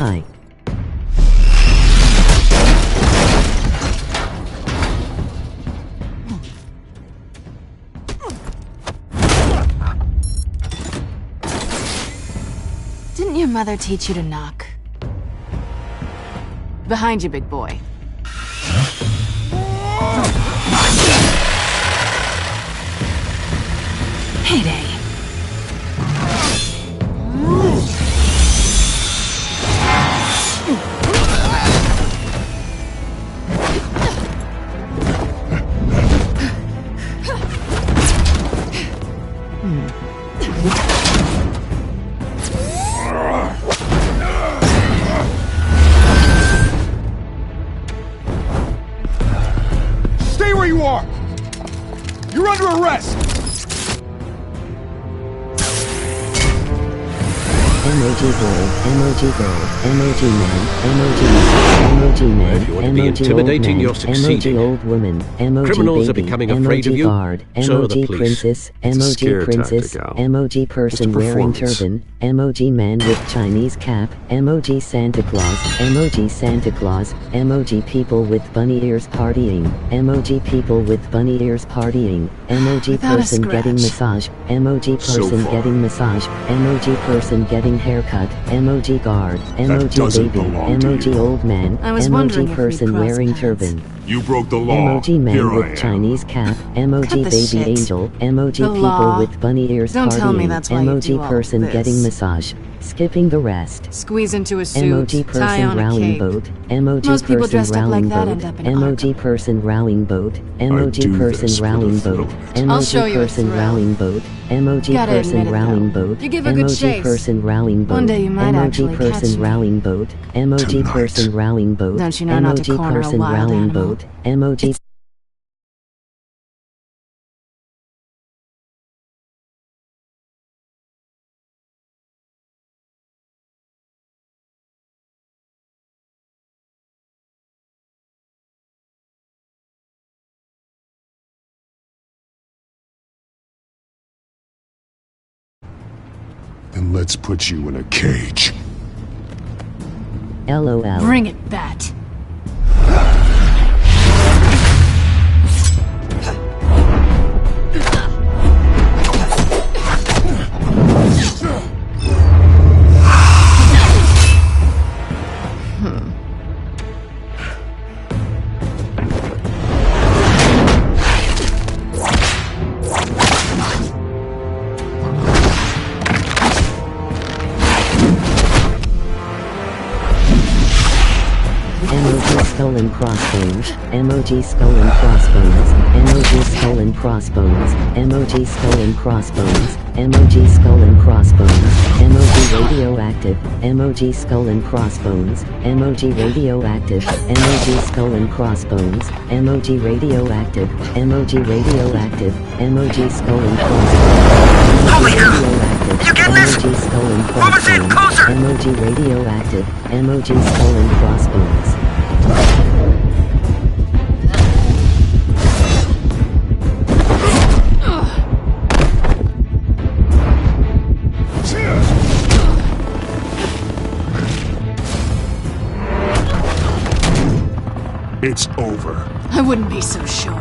Hi. Didn't your mother teach you to knock? Behind you, big boy. Heyday. Stay where you are! You're under arrest! Emoji boy, emoji girl, emoji man, emoji man, If you want to be emoji intimidating, old man, you're succeeding. emoji old woman, emoji Criminals are baby, becoming afraid of emoji you, guard, so are the emoji police. princess, It's a emoji scare princess, tactic, Al. emoji person It's a wearing performance. turban, emoji man with Chinese cap, emoji Santa Claus, emoji people with bunny ears partying, emoji people with bunny ears partying, emoji Without a person getting scratch. massage, emoji So person far. getting massage, emoji person getting haircut, emoji guard, emoji doesn't baby, belong to emoji you. old man, I was wondering emoji if person we'd cross wearing paths. turban, You broke the law. emoji man Here I with am. Chinese cap, emoji Cut the baby shit. angel, emoji The people law. with bunny ears Don't partying, tell me that's why you emoji do all person this. getting massage, skipping the rest. Squeeze into a suit, Emoji tie person on a rowing cape. boat, emoji Most people person dressed up like rowing that boat, end up in emoji Arkham. person rowing boat, emoji do person this for the rowing thrill boat, of it. I'll show emoji you a person thrill. rowing boat, emoji Gotta person admit it, rowing though. boat, You give a good emoji chase. person rowing boat, One day you might emoji actually person catch me. rowing boat, emoji Tonight. person rowing boat, Don't you know not to emoji corner a person wild rowing animal? boat, emoji Then let's put you in a cage. LOL. Bring it, Bat. Emoji skull and crossbones, emoji skull and crossbones, emoji skull and crossbones, emoji skull and crossbones, emoji skull and crossbones, emoji radioactive, emoji skull and crossbones, emoji radioactive, emoji skull and crossbones, emoji radioactive, emoji radioactive, emoji skull and crossbones. Holy cow! Radioactive, You getting this? emoji skull and Move us in, crossbones, closer! emoji radioactive, emoji skull and crossbones. It's over. I wouldn't be so sure.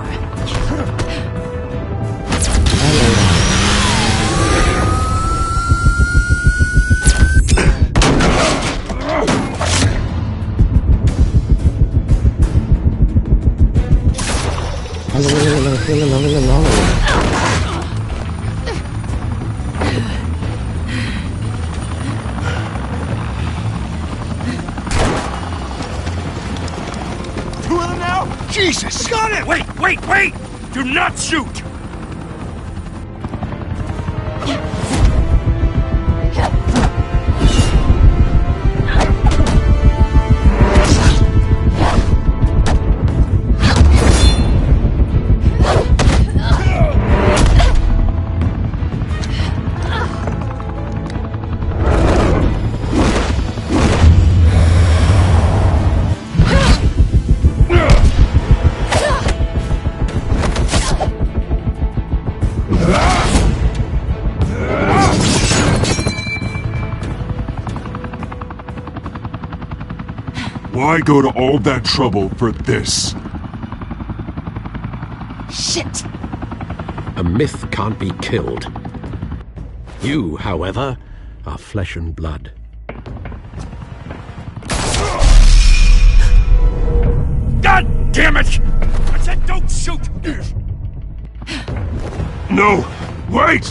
Two of them now? Jesus! Got it! Wait! Do not shoot! Why go to all that trouble for this? Shit! A myth can't be killed. You, however, are flesh and blood. God damn it! I said don't shoot! No! Wait!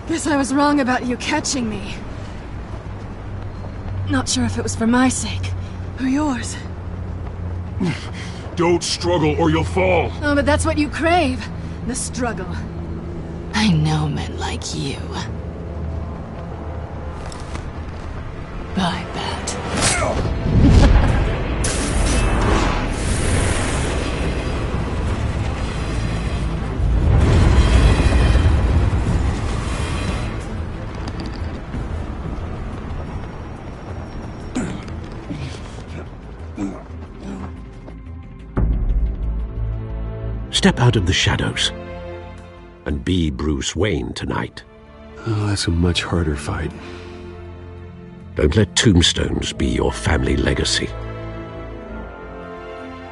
Guess I was wrong about you catching me. Not sure if it was for my sake, or yours. Don't struggle or you'll fall. Oh, but that's what you crave. The struggle. I know men like you. I bet. Step out of the shadows and be Bruce Wayne tonight. Oh, that's a much harder fight. Don't let tombstones be your family legacy.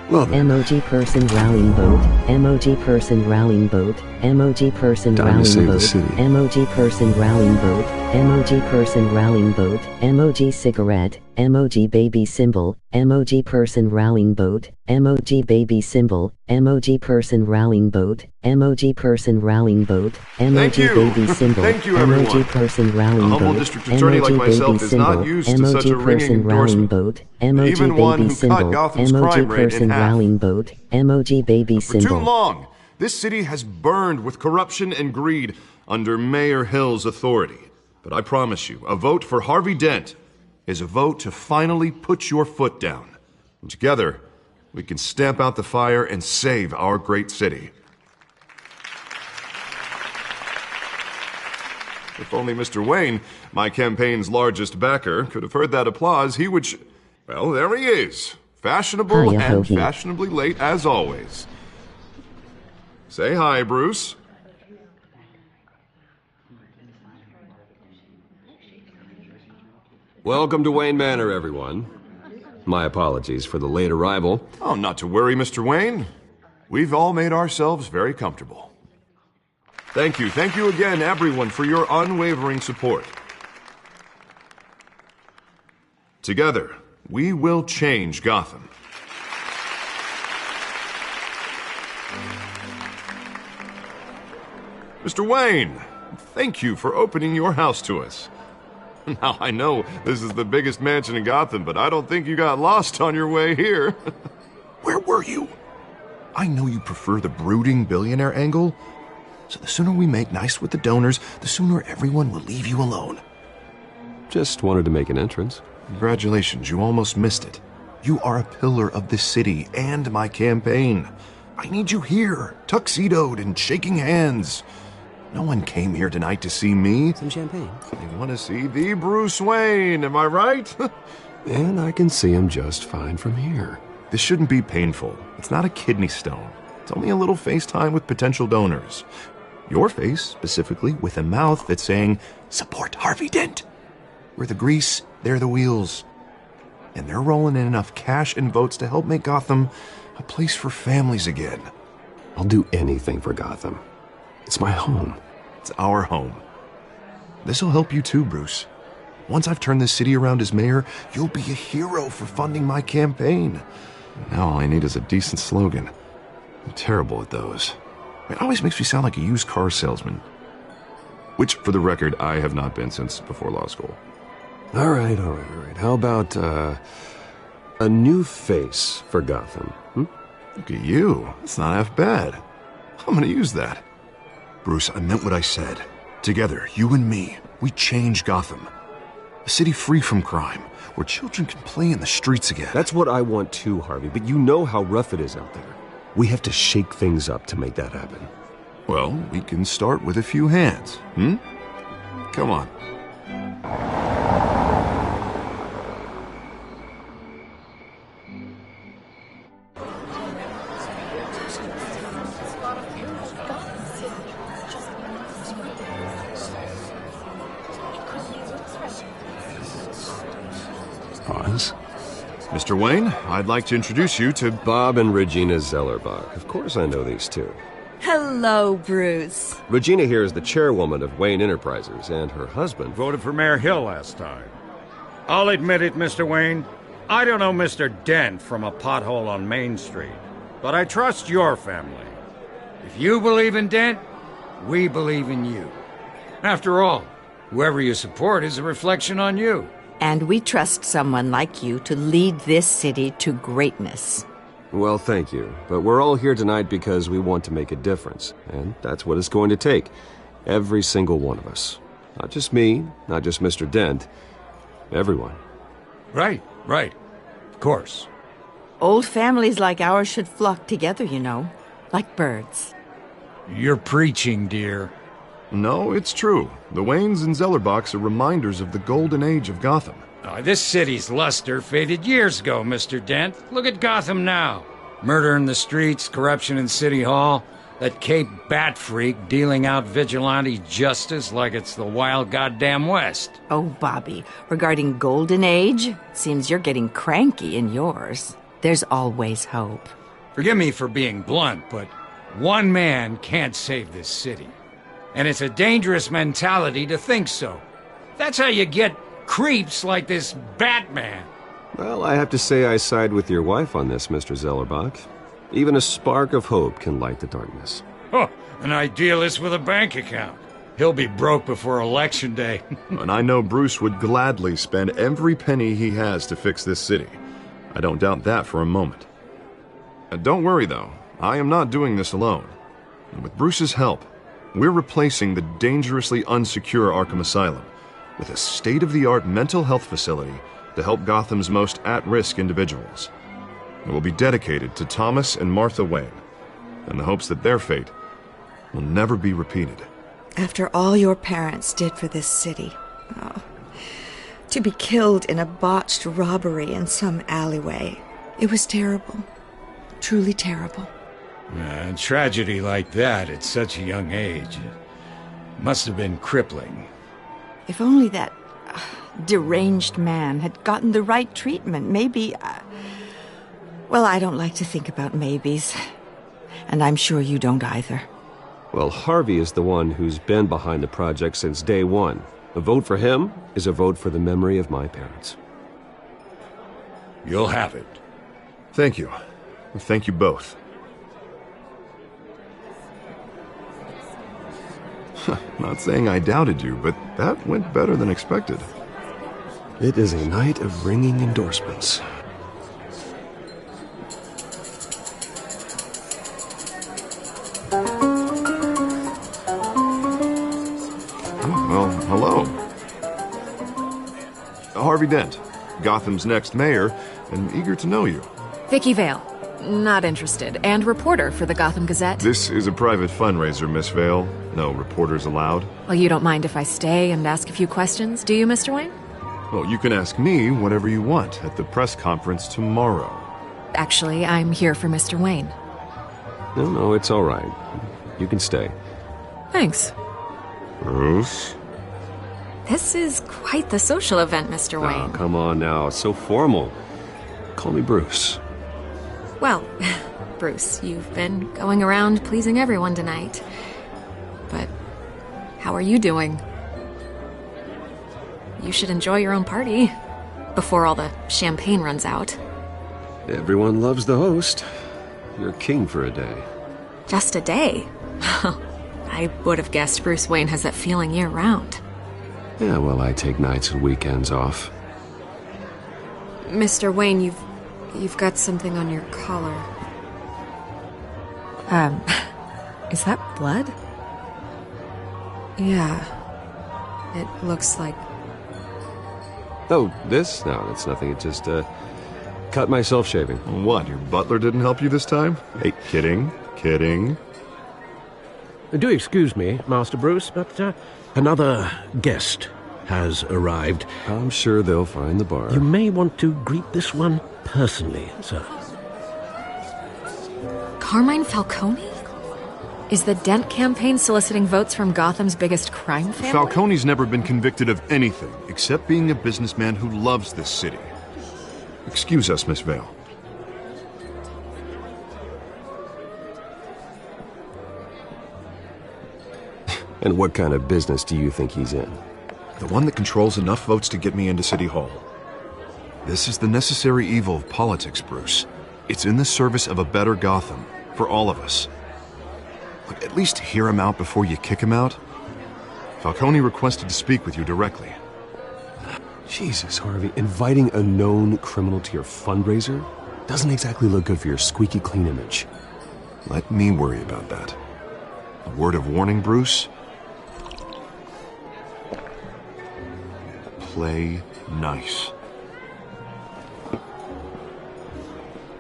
Well then, Emoji person rallying boat. Emoji person rallying boat. Emoji person Time to rallying save the boat. city. Emoji person rallying boat. Emoji person rallying boat. Emoji cigarette. Emoji baby symbol. Emoji person rallying boat. Emoji baby symbol. Emoji person rallying boat. Emoji person rallying boat. Thank Emoji you. baby symbol. Thank you, everyone. Emoji person rallying A boat. humble district attorney like Emoji myself baby is not symbol. used to such a Emoji ringing person rallying endorsement. boat. Emoji Even one baby who cut symbol. Gotham's Emoji crime rate in person half. rallying boat. Emoji baby For too symbol. long, this city has burned with corruption and greed under Mayor Hill's authority. But I promise you, a vote for Harvey Dent is a vote to finally put your foot down. And together, we can stamp out the fire and save our great city. If only Mr. Wayne, my campaign's largest backer, could have heard that applause, he would well, there he is. Fashionable Hiya, and Hoagie. fashionably late as always. Say hi, Bruce. Welcome to Wayne Manor, everyone. My apologies for the late arrival. Oh, not to worry, Mr. Wayne. We've all made ourselves very comfortable. Thank you again, everyone, for your unwavering support. Together, we will change Gotham. Mr. Wayne, thank you for opening your house to us. Now, I know this is the biggest mansion in Gotham, but I don't think you got lost on your way here. Where were you? I know you prefer the brooding billionaire angle, so the sooner we make nice with the donors, the sooner everyone will leave you alone. Just wanted to make an entrance. Congratulations, you almost missed it. You are a pillar of this city and my campaign. I need you here, tuxedoed and shaking hands. No one came here tonight to see me. Some champagne. They want to see the Bruce Wayne, am I right? and I can see him just fine from here. This shouldn't be painful. It's not a kidney stone. It's only a little FaceTime with potential donors. Your face, specifically, with a mouth that's saying, support Harvey Dent. We're the grease, they're the wheels. And they're rolling in enough cash and votes to help make Gotham a place for families again. I'll do anything for Gotham. It's my home. It's our home. This'll help you too, Bruce. Once I've turned this city around as mayor, you'll be a hero for funding my campaign. Now all I need is a decent slogan. I'm terrible at those. It always makes me sound like a used car salesman. Which, for the record, I have not been since before law school. All right. How about, a new face for Gotham? Look at you. That's not half bad. I'm gonna use that. Bruce, I meant what I said. Together, you and me, we change Gotham. A city free from crime, where children can play in the streets again. That's what I want too, Harvey, but you know how rough it is out there. We have to shake things up to make that happen. Well, we can start with a few hands, Come on. Pause. Mr. Wayne, I'd like to introduce you to Bob and Regina Zellerbach. Of course I know these two. Hello, Bruce. Regina here is the chairwoman of Wayne Enterprises, and her husband Voted for Mayor Hill last time. I'll admit it, Mr. Wayne. I don't know Mr. Dent from a pothole on Main Street, but I trust your family. If you believe in Dent, we believe in you. After all, whoever you support is a reflection on you. And we trust someone like you to lead this city to greatness. Well, thank you. But we're all here tonight because we want to make a difference. And that's what it's going to take. Every single one of us. Not just me, not just Mr. Dent. Everyone. Right. Of course. Old families like ours should flock together, you know. Like birds. You're preaching, dear. No, it's true. The Waynes and Zellerbachs are reminders of the golden age of Gotham. This city's luster faded years ago, Mr. Dent. Look at Gotham now. Murder in the streets, corruption in City Hall, that Cape Bat freak dealing out vigilante justice like it's the wild goddamn West. Oh, Bobby, regarding Golden Age, seems you're getting cranky in yours. There's always hope. Forgive me for being blunt, but one man can't save this city. And it's a dangerous mentality to think so. That's how you get creeps like this Batman. Well, I have to say I side with your wife on this, Mr. Zellerbach. Even a spark of hope can light the darkness. Oh, an idealist with a bank account. He'll be broke before Election Day. And I know Bruce would gladly spend every penny he has to fix this city. I don't doubt that for a moment. Don't worry, though. I am not doing this alone. And with Bruce's help, we're replacing the dangerously unsecure Arkham Asylum with a state-of-the-art mental health facility to help Gotham's most at-risk individuals. It will be dedicated to Thomas and Martha Wayne, in the hopes that their fate will never be repeated. After all your parents did for this city, to be killed in a botched robbery in some alleyway, it was terrible. Truly terrible. A tragedy like that at such a young age must have been crippling. If only that deranged man had gotten the right treatment, maybe... Well, I don't like to think about maybes. And I'm sure you don't either. Well, Harvey is the one who's been behind the project since day one. A vote for him is a vote for the memory of my parents. You'll have it. Thank you. Thank you both. Not saying I doubted you, but that went better than expected. It is a night of ringing endorsements. Well, hello. Harvey Dent, Gotham's next mayor, and eager to know you. Vicky Vale. Not interested. And reporter for the Gotham Gazette. This is a private fundraiser, Miss Vale. No reporters allowed. Well, you don't mind if I stay and ask a few questions, do you, Mr. Wayne? Well, you can ask me whatever you want at the press conference tomorrow. Actually, I'm here for Mr. Wayne. No, it's all right. You can stay. Thanks. Bruce? This is quite the social event, Mr. Wayne. Oh, come on now. It's so formal. Call me Bruce. Well, Bruce, you've been going around pleasing everyone tonight. But how are you doing? you should enjoy your own party before all the champagne runs out. Everyone loves the host. You're king for a day. Just a day? I would have guessed Bruce Wayne has that feeling year-round. Yeah, well, I take nights and weekends off. Mr. Wayne, you've got something on your collar. Is that blood? Yeah. It looks like... Oh, this? No, that's nothing. It just, cut myself shaving. What, your butler didn't help you this time? Hey, kidding. Do excuse me, Master Bruce, but another guest has arrived. I'm sure they'll find the bar. You may want to greet this one personally, sir. Carmine Falcone? Is the Dent campaign soliciting votes from Gotham's biggest crime family? Falcone's never been convicted of anything except being a businessman who loves this city. Excuse us, Miss Vale. And what kind of business do you think he's in? The one that controls enough votes to get me into City Hall. This is the necessary evil of politics, Bruce. It's in the service of a better Gotham, for all of us. Look, at least hear him out before you kick him out. Falcone requested to speak with you directly. Jesus, Harvey, inviting a known criminal to your fundraiser doesn't exactly look good for your squeaky clean image. Let me worry about that. A word of warning, Bruce? Play nice.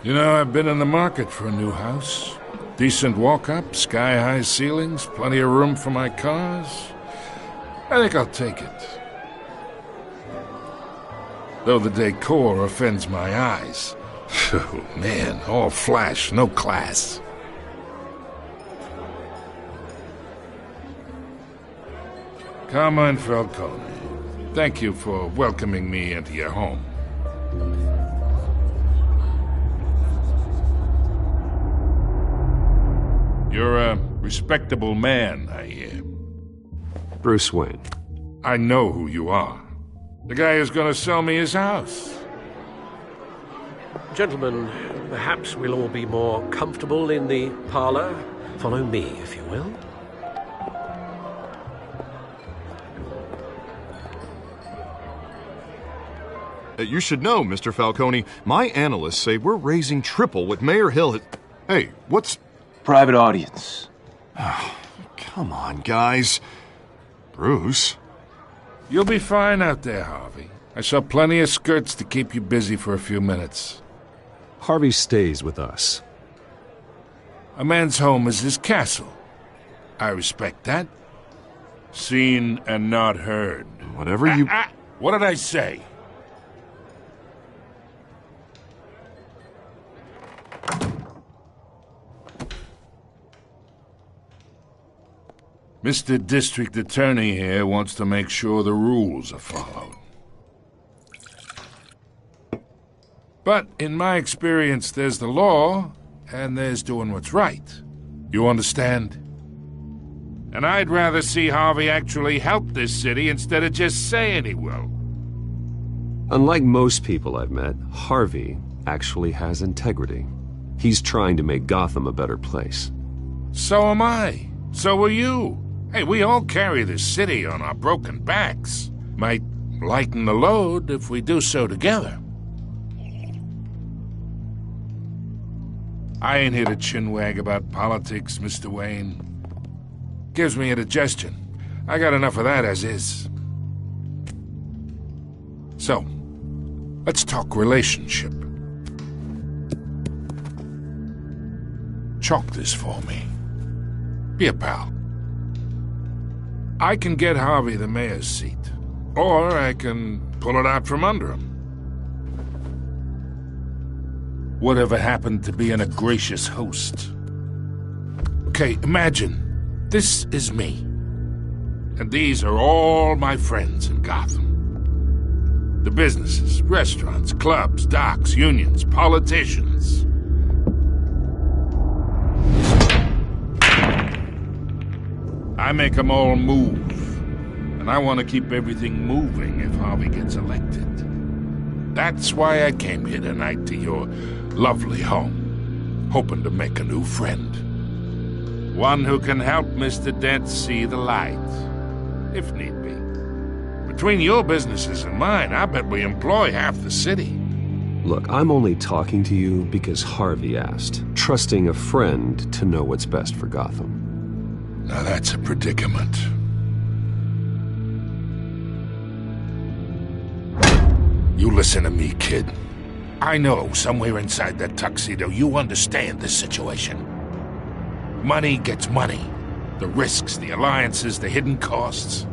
You know, I've been in the market for a new house. Decent walk-up, sky-high ceilings, plenty of room for my cars. I think I'll take it. Though the decor offends my eyes. Oh, man, all flash, no class. Carmine Falcone, thank you for welcoming me into your home. You're a respectable man, I hear. Bruce Wayne. I know who you are. The guy who's gonna sell me his house. Gentlemen, perhaps we'll all be more comfortable in the parlor. Follow me, if you will. You should know, Mr. Falcone, my analysts say we're raising triple what Mayor Hill had... Hey, what's... Private audience. Oh, come on, guys. Bruce? You'll be fine out there, Harvey. I saw plenty of skirts to keep you busy for a few minutes. Harvey stays with us. A man's home is his castle. I respect that. Seen and not heard. Whatever you... What did I say? Mr. District Attorney here wants to make sure the rules are followed. But in my experience, there's the law, and there's doing what's right. You understand? And I'd rather see Harvey actually help this city instead of just saying he will. Unlike most people I've met, Harvey actually has integrity. He's trying to make Gotham a better place. So am I. So are you. Hey, we all carry this city on our broken backs. Might lighten the load if we do so together. I ain't here to chinwag about politics, Mr. Wayne. Gives me indigestion. I got enough of that as is. So, let's talk relationship. Chalk this for me. Be a pal. I can get Harvey the mayor's seat, or I can pull it out from under him. Whatever happened to being a gracious host? Okay, imagine, this is me. And these are all my friends in Gotham. The businesses, restaurants, clubs, docks, unions, politicians. I make them all move. And I want to keep everything moving if Harvey gets elected. That's why I came here tonight to your lovely home, hoping to make a new friend. One who can help Mr. Dent see the light, if need be. Between your businesses and mine, I bet we employ half the city. Look, I'm only talking to you because Harvey asked, trusting a friend to know what's best for Gotham. Now that's a predicament. You listen to me, kid. I know somewhere inside that tuxedo you understand this situation. Money gets money. The risks, the alliances, the hidden costs.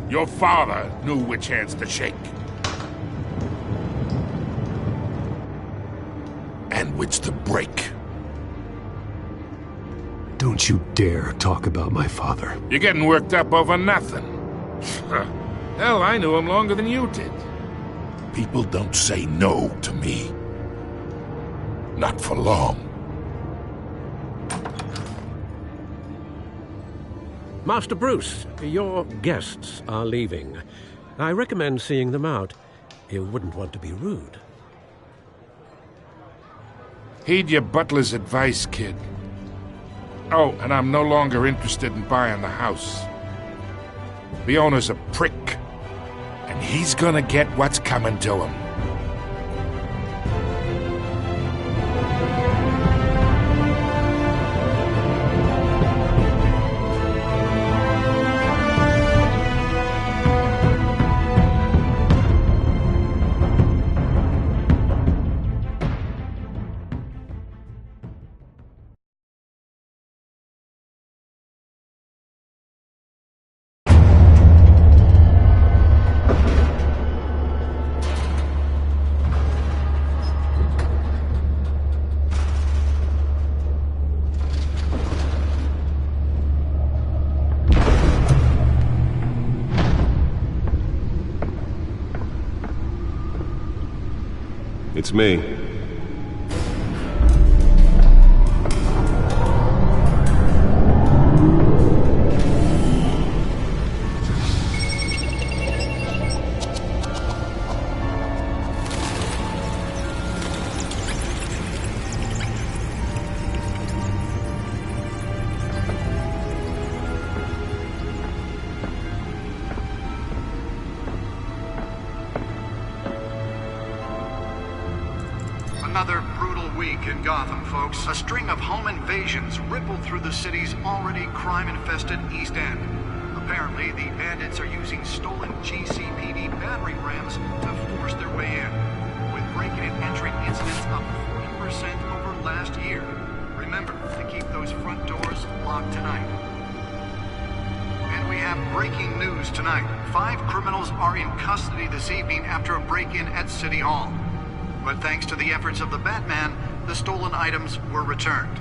Your father knew which hands to shake. And which to break. Don't you dare talk about my father. You're getting worked up over nothing. Hell, I knew him longer than you did. People don't say no to me. Not for long. Master Bruce, your guests are leaving. I recommend seeing them out. You wouldn't want to be rude. Heed your butler's advice, kid. Oh, and I'm no longer interested in buying the house. The owner's a prick, and he's gonna get what's coming to him. It's me. Another brutal week in Gotham, folks. A string of home invasions rippled through the city's already crime-infested East End. Apparently, the bandits are using stolen GCPD battering rams to force their way in, with breaking and entering incidents up 40% over last year. Remember to keep those front doors locked tonight. And we have breaking news tonight. 5 criminals are in custody this evening after a break-in at City Hall. But thanks to the efforts of the Batman, the stolen items were returned.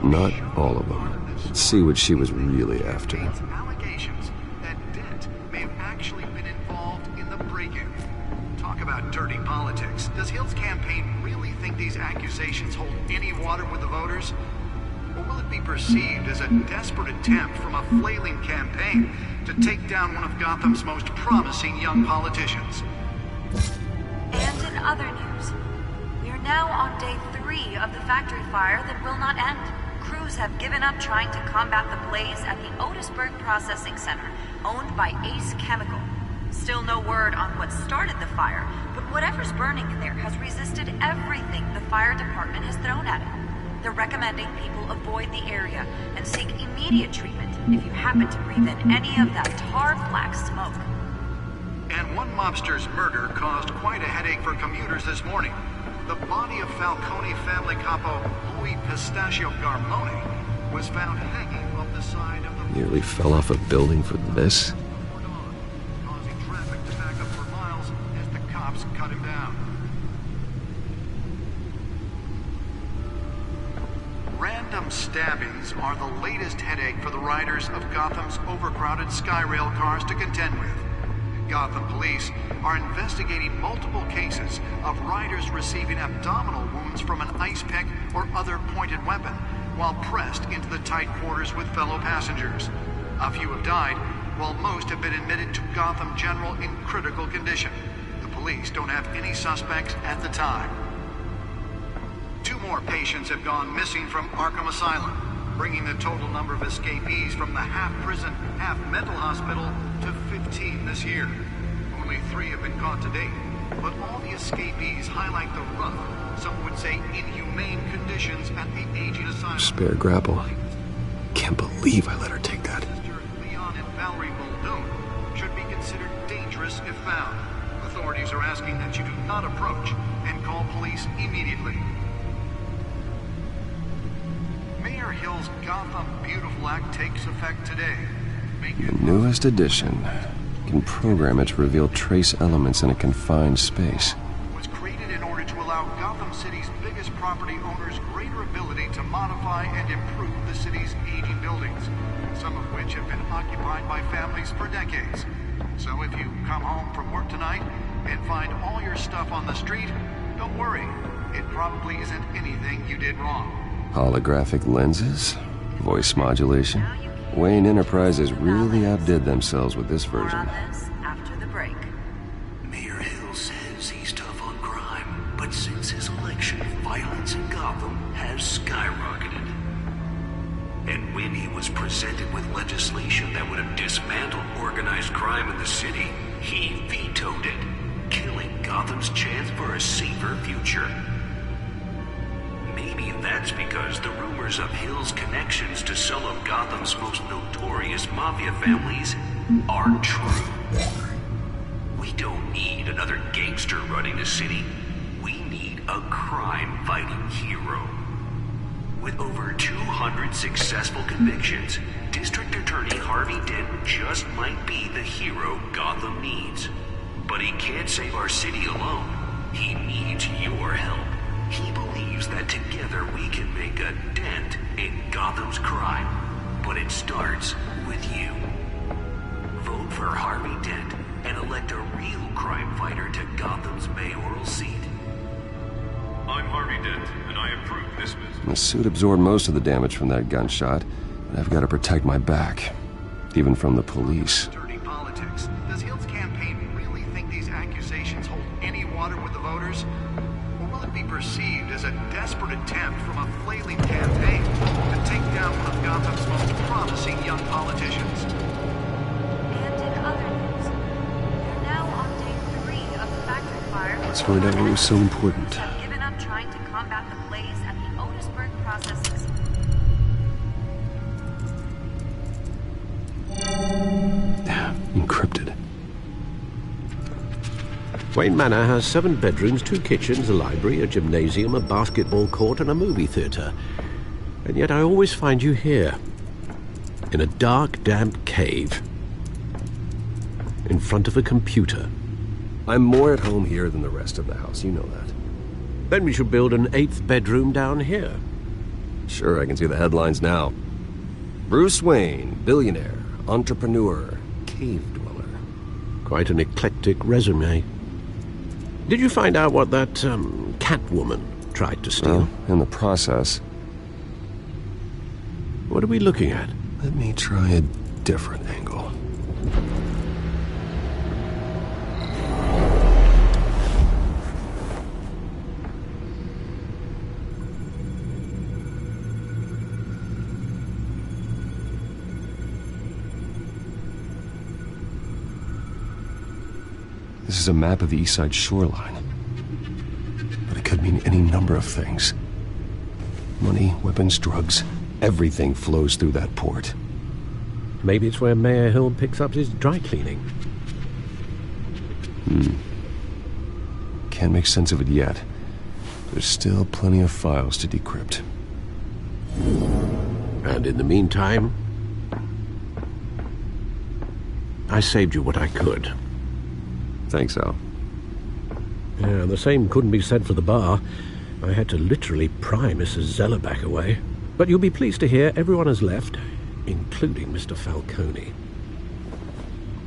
Not all of them. Let's see what she was really after. Allegations that Dent may have actually been involved in the break-in. Talk about dirty politics. Does Hill's campaign really think these accusations hold any water with the voters? Or will it be perceived as a desperate attempt from a flailing campaign to take down one of Gotham's most promising young politicians? And in other news, we are now on day 3 of the factory fire that will not end. Crews have given up trying to combat the blaze at the Otisburg Processing Center, owned by Ace Chemical. Still no word on what started the fire, but whatever's burning in there has resisted everything the fire department has thrown at it. They're recommending people avoid the area and seek immediate treatment if you happen to breathe in any of that tar black smoke. And one mobster's murder caused quite a headache for commuters this morning. The body of Falcone family capo Louis Pistachio Garmone was found hanging off the side of the... Nearly fell off a building for this? Causing traffic to back up for miles as the cops cut him down. Random stabbings are the latest headache for the riders of Gotham's overcrowded Skyrail cars to contend with. Gotham police are investigating multiple cases of riders receiving abdominal wounds from an ice pick or other pointed weapon while pressed into the tight quarters with fellow passengers. A few have died, while most have been admitted to Gotham General in critical condition. The police don't have any suspects at the time. 2 more patients have gone missing from Arkham Asylum, bringing the total number of escapees from the half-prison, half-mental hospital to 15 this year. Only 3 have been caught to date, but all the escapees highlight the rough, some would say inhumane conditions at the aging asylum. Spare grapple. Can't believe I let her take that. Leon and Valerie Muldoon should be considered dangerous if found. Authorities are asking that you do not approach and call police immediately. Mayor Hill's Gotham Beautiful Act takes effect today. The newest edition. You can program it to reveal trace elements in a confined space. Was created in order to allow Gotham City's biggest property owners greater ability to modify and improve the city's aging buildings, some of which have been occupied by families for decades. So if you come home from work tonight and find all your stuff on the street, don't worry. It probably isn't anything you did wrong. Holographic lenses? Voice modulation? Wayne Enterprises really outdid themselves with this version. After the break. Mayor Hill says he's tough on crime, but since his election, violence in Gotham has skyrocketed. And when he was presented with legislation that would have dismantled organized crime in the city, he vetoed it, killing Gotham's chance for a safer future. Maybe that's because the rumors of Hill's connections to some of Gotham's most notorious mafia families aren't true. We don't need another gangster running the city. We need a crime-fighting hero. With over 200 successful convictions, District Attorney Harvey Dent just might be the hero Gotham needs. But he can't save our city alone. He needs your help. He believes that together we can make a dent in Gotham's crime. But it starts with you. Vote for Harvey Dent and elect a real crime fighter to Gotham's mayoral seat. I'm Harvey Dent, and I approve this business. The suit absorbed most of the damage from that gunshot, and I've got to protect my back, even from the police. Dirty politics. Does Hill's campaign really think these accusations hold any water with the voters? Or will it be perceived as a desperate attempt from a flailing campaign to take down one of Gotham's most promising young politicians? And in other news, we're now on day 3 of the factory fire. Let's find out what was so important. Have given up trying to combat the blaze at the Otisburg processing. Encrypted. Wayne Manor has 7 bedrooms, 2 kitchens, a library, a gymnasium, a basketball court, and a movie theatre. And yet I always find you here, in a dark, damp cave, in front of a computer. I'm more at home here than the rest of the house, you know that. Then we should build an 8th bedroom down here. Sure, I can see the headlines now. Bruce Wayne, billionaire, entrepreneur, cave dweller. Quite an eclectic resume. Did you find out what that, Catwoman tried to steal? Well, in the process. What are we looking at? Let me try a different angle. This is a map of the East Side shoreline. But it could mean any number of things. Money, weapons, drugs, everything flows through that port. Maybe it's where Mayor Hill picks up his dry cleaning. Can't make sense of it yet. There's still plenty of files to decrypt. And in the meantime, I saved you what I could. Thanks, Al. Yeah, the same couldn't be said for the bar. I had to literally pry Mrs. Zellerback away. But you'll be pleased to hear everyone has left, including Mr. Falcone.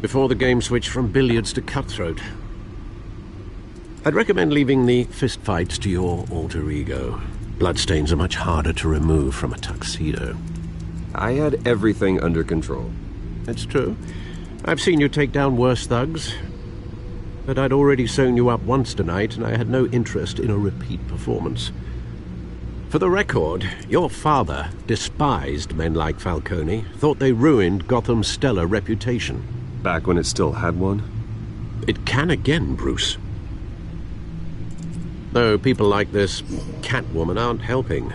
Before the game switched from billiards to cutthroat. I'd recommend leaving the fistfights to your alter ego. Bloodstains are much harder to remove from a tuxedo. I had everything under control. It's true. I've seen you take down worse thugs, but I'd already sewn you up once tonight, and I had no interest in a repeat performance. For the record, your father despised men like Falcone, thought they ruined Gotham's stellar reputation. Back when it still had one? It can again, Bruce. Though people like this Catwoman aren't helping.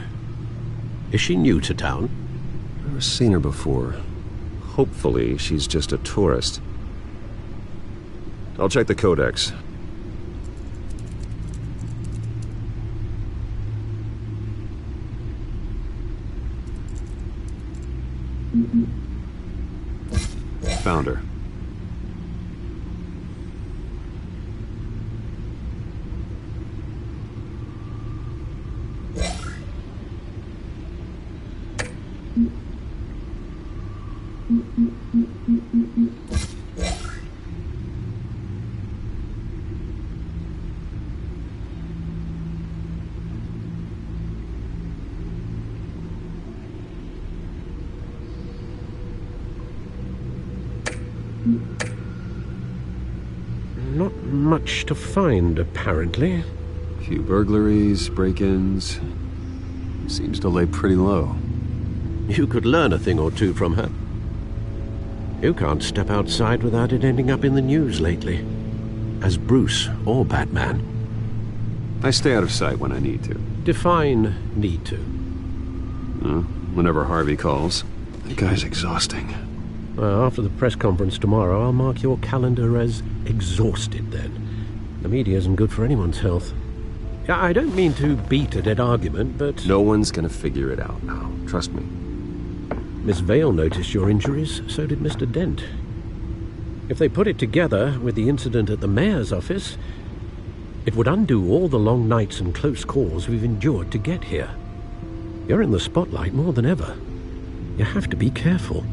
Is she new to town? Never seen her before. Hopefully, she's just a tourist. I'll check the codex. Found her. Not much to find, apparently. A few burglaries, break-ins. Seems to lay pretty low. You could learn a thing or two from her. You can't step outside without it ending up in the news lately. As Bruce or Batman. I stay out of sight when I need to. Define need to. Whenever Harvey calls. That guy's exhausting. Well, after the press conference tomorrow, I'll mark your calendar as exhausted then. The media isn't good for anyone's health. I don't mean to beat a dead argument, but... No one's gonna figure it out now. Trust me. Miss Vale noticed your injuries, so did Mr. Dent. If they put it together with the incident at the mayor's office, it would undo all the long nights and close calls we've endured to get here. You're in the spotlight more than ever. You have to be careful.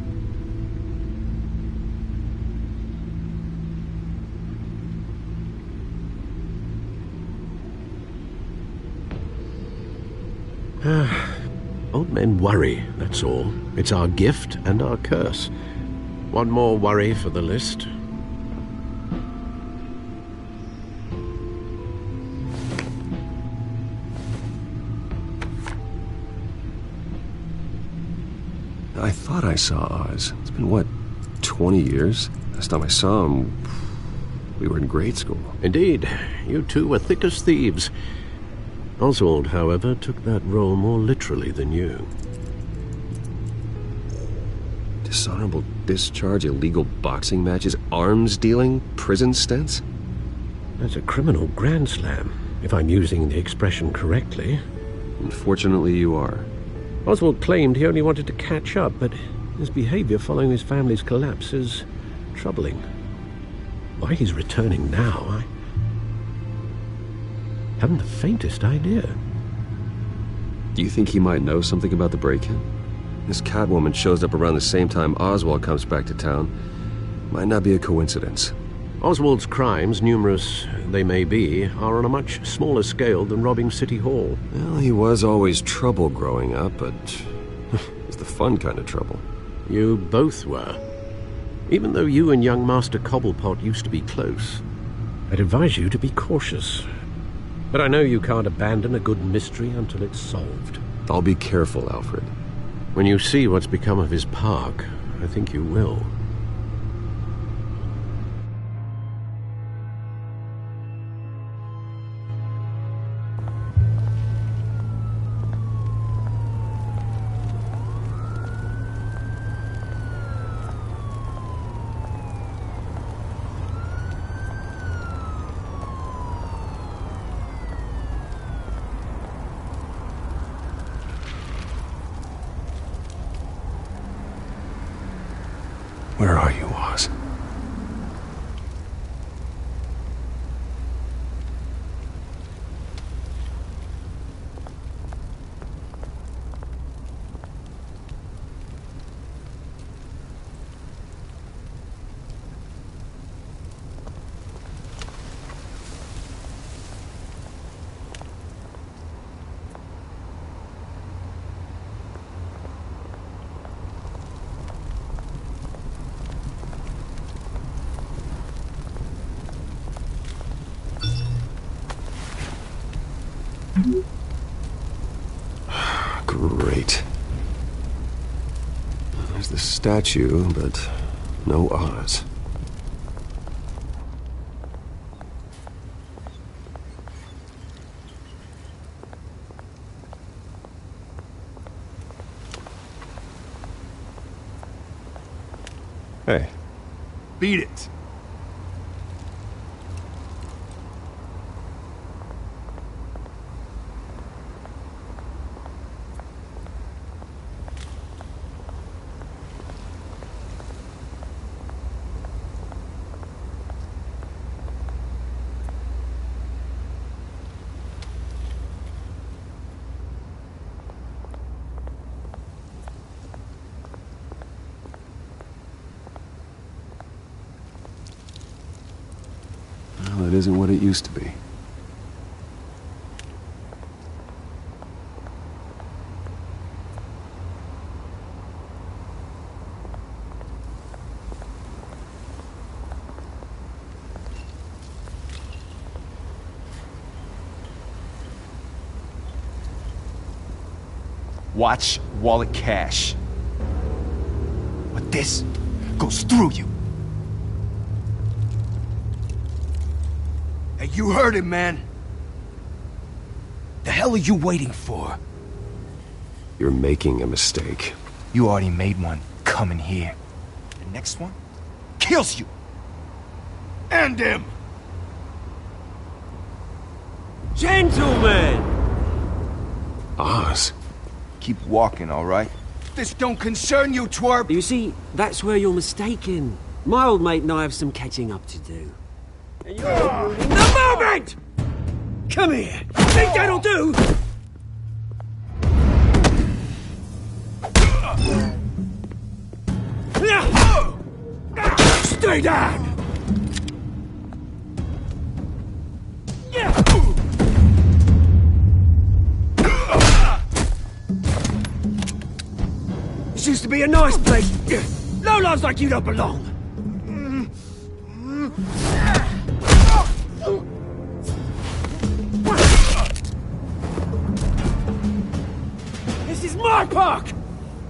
Old men worry, that's all. It's our gift and our curse. One more worry for the list. I thought I saw Oz. It's been, what, 20 years? Last time I saw him, we were in grade school. Indeed. You two were thick as thieves. Oswald, however, took that role more literally than you. Dishonorable discharge, illegal boxing matches, arms dealing, prison stints? That's a criminal grand slam, if I'm using the expression correctly. Unfortunately, you are. Oswald claimed he only wanted to catch up, but his behavior following his family's collapse is troubling. Why he's returning now, I haven't the faintest idea. Do you think he might know something about the break-in? This Catwoman shows up around the same time Oswald comes back to town. Might not be a coincidence. Oswald's crimes, numerous they may be, are on a much smaller scale than robbing City Hall. Well, he was always trouble growing up, but it's the fun kind of trouble. You both were. Even though you and young Master Cobblepot used to be close, I'd advise you to be cautious. But I know you can't abandon a good mystery until it's solved. I'll be careful, Alfred. When you see what's become of his park, I think you will. Where are you, Oz? Great. There's the statue, but no Oz. Hey. Beat it. Well, it isn't what it used to be. Watch wallet cash. But this goes through you. Hey, you heard it, man. The hell are you waiting for? You're making a mistake. You already made one coming here. The next one kills you. End him! Gentlemen! Oz. Keep walking, all right? This don't concern you, twerp! You see, that's where you're mistaken. My old mate and I have some catching up to do. And you're ruining the moment! Come here! Think that'll do? Stay down! This used to be a nice place. Lowlifes like you don't belong. This is my park!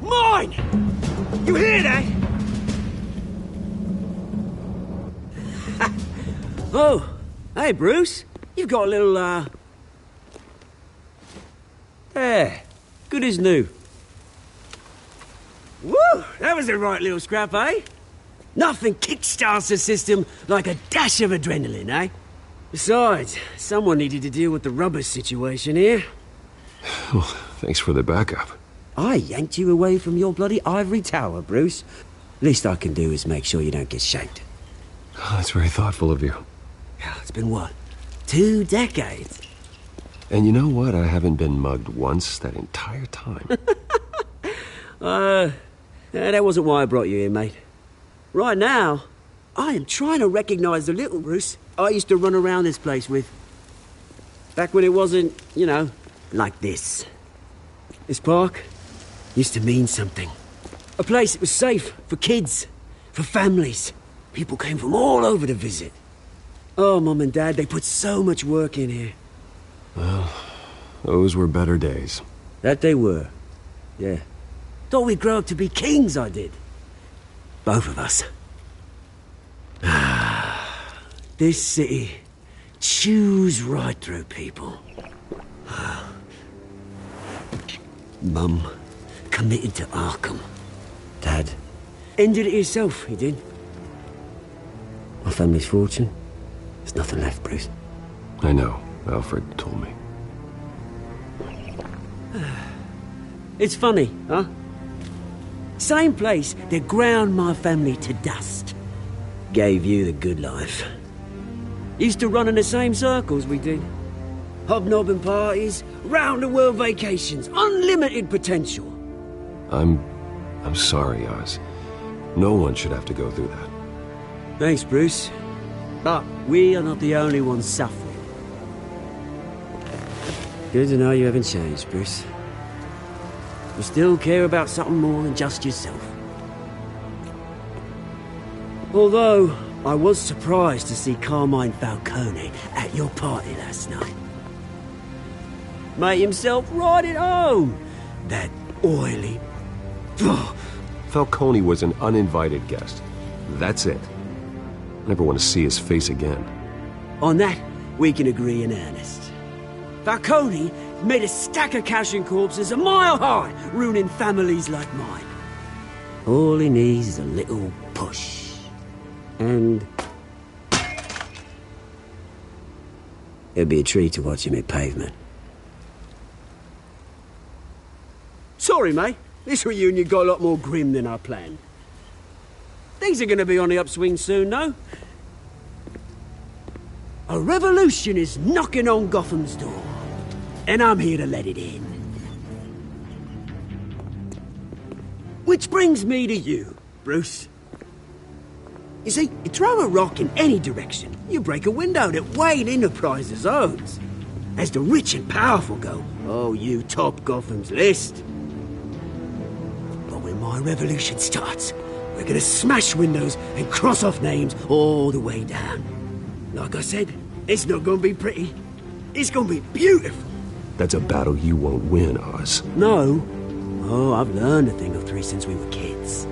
Mine! You hear that? Oh, hey, Bruce. You've got a little, There. Good as new. Woo! That was a right little scrap, eh? Nothing kickstarts the system like a dash of adrenaline, eh? Besides, someone needed to deal with the rubber situation here. Well, thanks for the backup. I yanked you away from your bloody ivory tower, Bruce. Least I can do is make sure you don't get shanked. Oh, that's very thoughtful of you. It's been what? 2 decades? And you know what? I haven't been mugged once that entire time. That wasn't why I brought you here, mate. Right now, I am trying to recognize the little Bruce I used to run around this place with. Back when it wasn't, you know, like this. This park used to mean something. A place that was safe for kids, for families. People came from all over to visit. Oh, Mum and Dad, they put so much work in here. Well, those were better days. That they were. Yeah. Thought we'd grow up to be kings, I did. Both of us. This city chews right through people. Mum committed to Arkham. Dad ended it himself, he did. My family's fortune. There's nothing left, Bruce. I know. Alfred told me. It's funny, huh? Same place that ground my family to dust. Gave you the good life. Used to run in the same circles we did. Hobnobbing parties, round-the-world vacations, unlimited potential. I'm sorry, Oz. No one should have to go through that. Thanks, Bruce. But we are not the only ones suffering. Good to know you haven't changed, Bruce. You still care about something more than just yourself. Although, I was surprised to see Carmine Falcone at your party last night. Made himself right at home. That oily... Falcone was an uninvited guest. That's it. I never want to see his face again. On that, we can agree in earnest. Falcone made a stack of cashing corpses a mile high, ruining families like mine. All he needs is a little push. And... it'd be a treat to watch him hit pavement. Sorry, mate. This reunion got a lot more grim than I planned. Things are going to be on the upswing soon, though. A revolution is knocking on Gotham's door. And I'm here to let it in. Which brings me to you, Bruce. You see, you throw a rock in any direction, you break a window that Wayne Enterprises owns. As the rich and powerful go, oh, you top Gotham's list. But when my revolution starts, we're gonna smash windows and cross off names all the way down. Like I said, it's not gonna be pretty. It's gonna be beautiful. That's a battle you won't win, Oz. No. Oh, I've learned a thing or three since we were kids.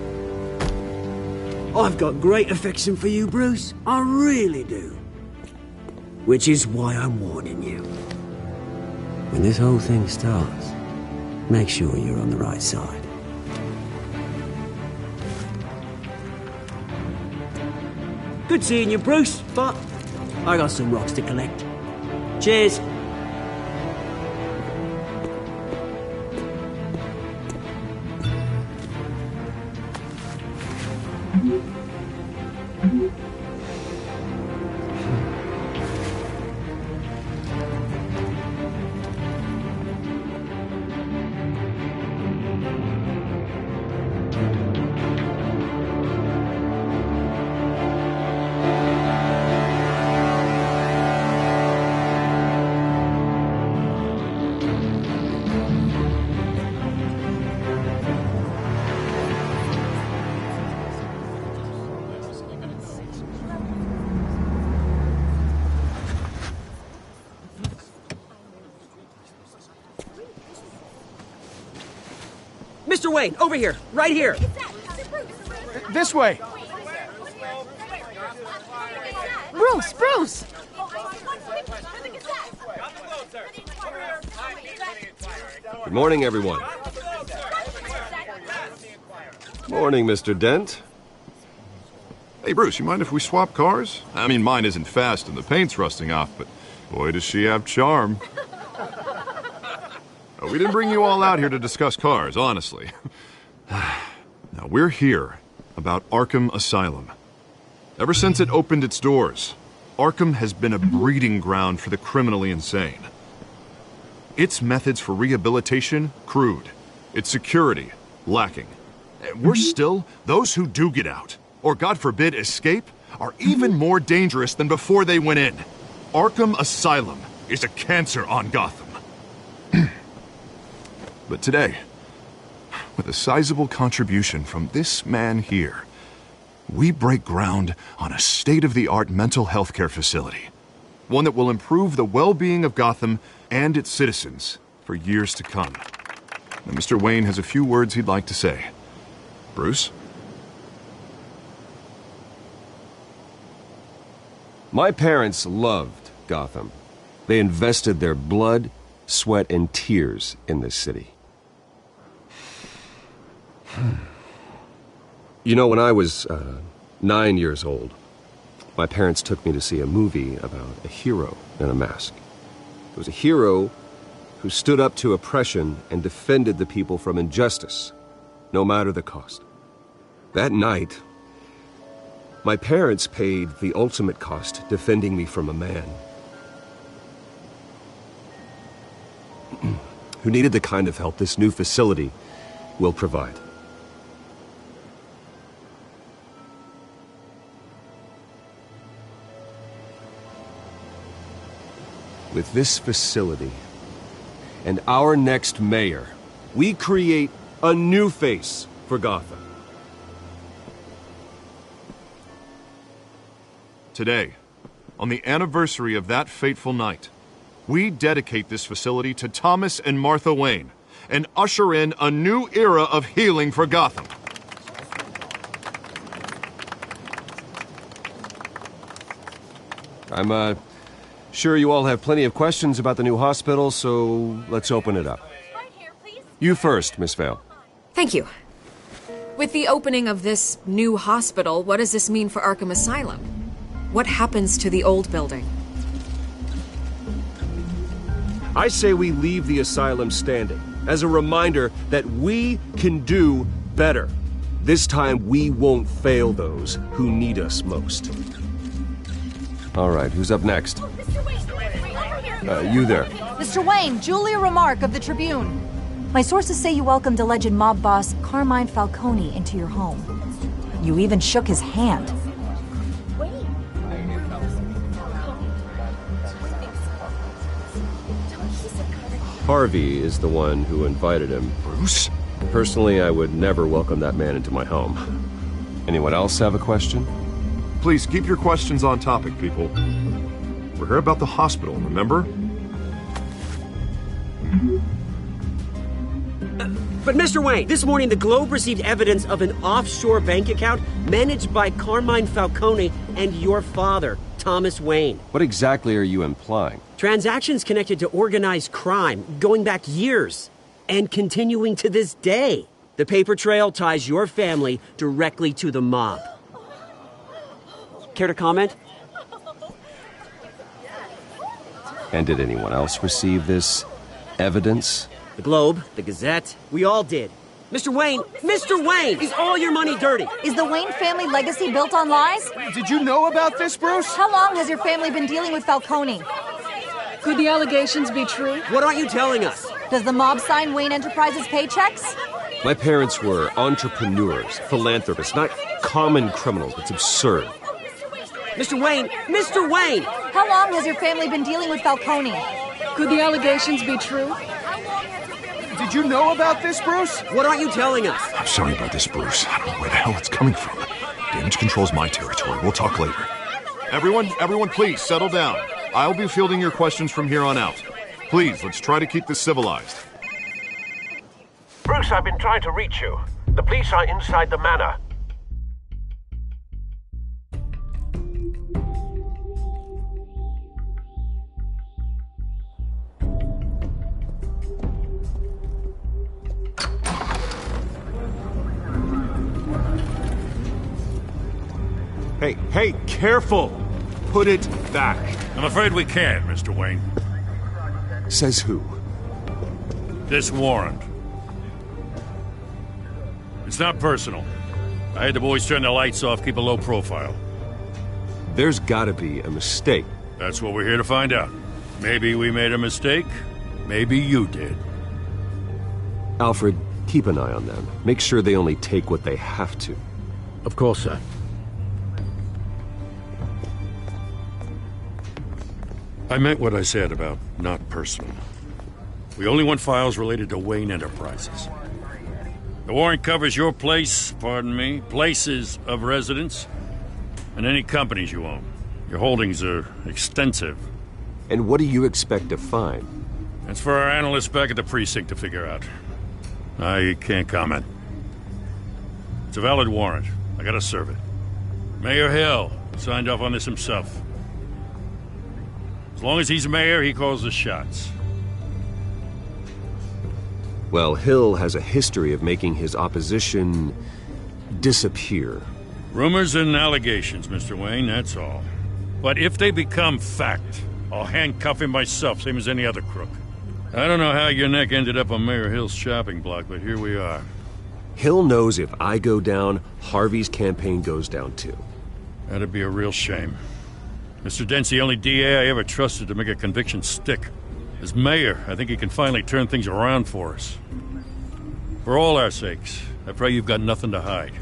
I've got great affection for you, Bruce. I really do. Which is why I'm warning you. When this whole thing starts, make sure you're on the right side. Good seeing you, Bruce, but I got some rocks to collect. Cheers. Mr. Wayne, over here, right here. This way. Bruce, Bruce! Good morning, everyone. Morning, Mr. Dent. Hey, Bruce, you mind if we swap cars? I mean, mine isn't fast and the paint's rusting off, but boy, does she have charm. We didn't bring you all out here to discuss cars, honestly. Now, we're here about Arkham Asylum. Ever since it opened its doors, Arkham has been a breeding ground for the criminally insane. Its methods for rehabilitation, crude. Its security, lacking. Worse still, those who do get out, or God forbid escape, are even more dangerous than before they went in. Arkham Asylum is a cancer on Gotham. But today, with a sizable contribution from this man here, we break ground on a state-of-the-art mental health care facility. One that will improve the well-being of Gotham and its citizens for years to come. Now, Mr. Wayne has a few words he'd like to say. Bruce? My parents loved Gotham. They invested their blood, sweat, and tears in this city. You know, when I was 9 years old, my parents took me to see a movie about a hero in a mask. It was a hero who stood up to oppression and defended the people from injustice, no matter the cost. That night, my parents paid the ultimate cost defending me from a man who needed the kind of help this new facility will provide. With this facility and our next mayor, we create a new face for Gotham. Today, on the anniversary of that fateful night, we dedicate this facility to Thomas and Martha Wayne and usher in a new era of healing for Gotham. I'm sure you all have plenty of questions about the new hospital, so let's open it up. You first, Miss Vale. Thank you. With the opening of this new hospital, what does this mean for Arkham Asylum? What happens to the old building? I say we leave the asylum standing as a reminder that we can do better. This time we won't fail those who need us most. All right, who's up next? You there. Mr. Wayne, Julia Remark of the Tribune. My sources say you welcomed alleged mob boss Carmine Falcone into your home. You even shook his hand. Harvey is the one who invited him. Bruce? Personally, I would never welcome that man into my home. Anyone else have a question? Please keep your questions on topic, people. We're here about the hospital, remember? But Mr. Wayne, this morning the Globe received evidence of an offshore bank account managed by Carmine Falcone and your father, Thomas Wayne. What exactly are you implying? Transactions connected to organized crime going back years and continuing to this day. The paper trail ties your family directly to the mob. Care to comment? And did anyone else receive this evidence? The Globe, the Gazette, we all did. Mr. Wayne, is all your money dirty? Is the Wayne family legacy built on lies? Did you know about this, Bruce? How long has your family been dealing with Falcone? Could the allegations be true? What aren't you telling us? Does the mob sign Wayne Enterprises paychecks? My parents were entrepreneurs, philanthropists, not common criminals. It's absurd. Mr. Wayne! How long has your family been dealing with Falcone? Could the allegations be true? Did you know about this, Bruce? What aren't you telling us? I'm sorry about this, Bruce. I don't know where the hell it's coming from. Damage control's my territory. We'll talk later. Everyone, please, settle down. I'll be fielding your questions from here on out. Please, let's try to keep this civilized. Bruce, I've been trying to reach you. The police are inside the manor. Hey, careful! Put it back. I'm afraid we can't, Mr. Wayne. Says who? This warrant. It's not personal. I had the boys turn the lights off, keep a low profile. There's gotta be a mistake. That's what we're here to find out. Maybe we made a mistake. Maybe you did. Alfred, keep an eye on them. Make sure they only take what they have to. Of course, sir. I meant what I said about not personal. We only want files related to Wayne Enterprises. The warrant covers your places of residence, and any companies you own. Your holdings are extensive. And what do you expect to find? That's for our analysts back at the precinct to figure out. I can't comment. It's a valid warrant. I gotta serve it. Mayor Hill signed off on this himself. As long as he's mayor, he calls the shots. Well, Hill has a history of making his opposition disappear. Rumors and allegations, Mr. Wayne, that's all. But if they become fact, I'll handcuff him myself, same as any other crook. I don't know how your neck ended up on Mayor Hill's shopping block, but here we are. Hill knows if I go down, Harvey's campaign goes down too. That'd be a real shame. Mr. Dent's the only DA I ever trusted to make a conviction stick. As mayor, I think he can finally turn things around for us. For all our sakes, I pray you've got nothing to hide.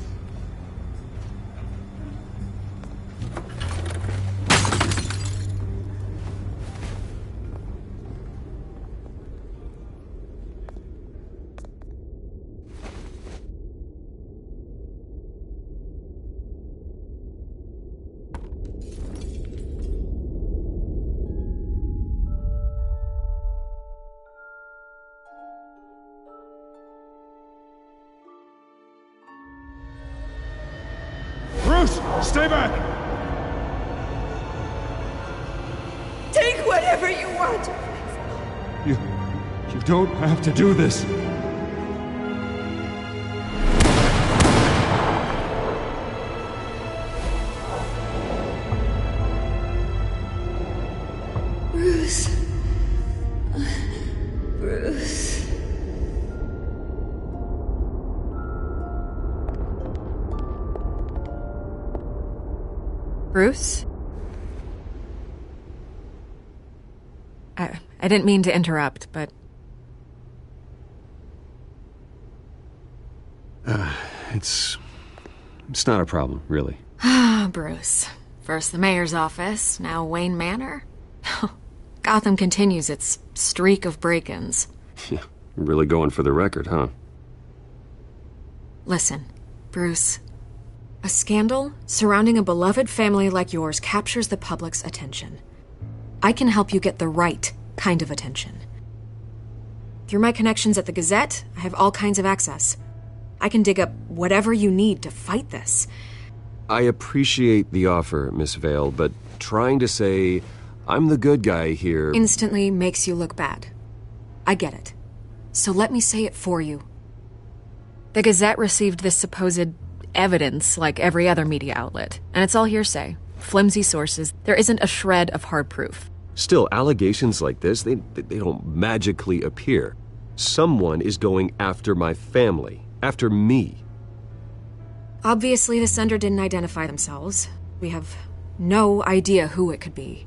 stay back! Take whatever you want. You don't have to do this. Bruce. Bruce. Bruce? I didn't mean to interrupt, but... It's not a problem, really. Ah, Bruce. First the mayor's office, now Wayne Manor. Gotham continues its streak of break-ins. Yeah, really going for the record, huh? Listen, Bruce. A scandal surrounding a beloved family like yours captures the public's attention. I can help you get the right kind of attention. Through my connections at the Gazette, I have all kinds of access. I can dig up whatever you need to fight this. I appreciate the offer, Miss Vale, but trying to say I'm the good guy here... instantly makes you look bad. I get it. So let me say it for you. The Gazette received this supposed evidence like every other media outlet, and it's all hearsay. Flimsy sources. There isn't a shred of hard proof. Still, allegations like this, they don't magically appear. Someone is going after my family. After me. Obviously, the sender didn't identify themselves. We have no idea who it could be.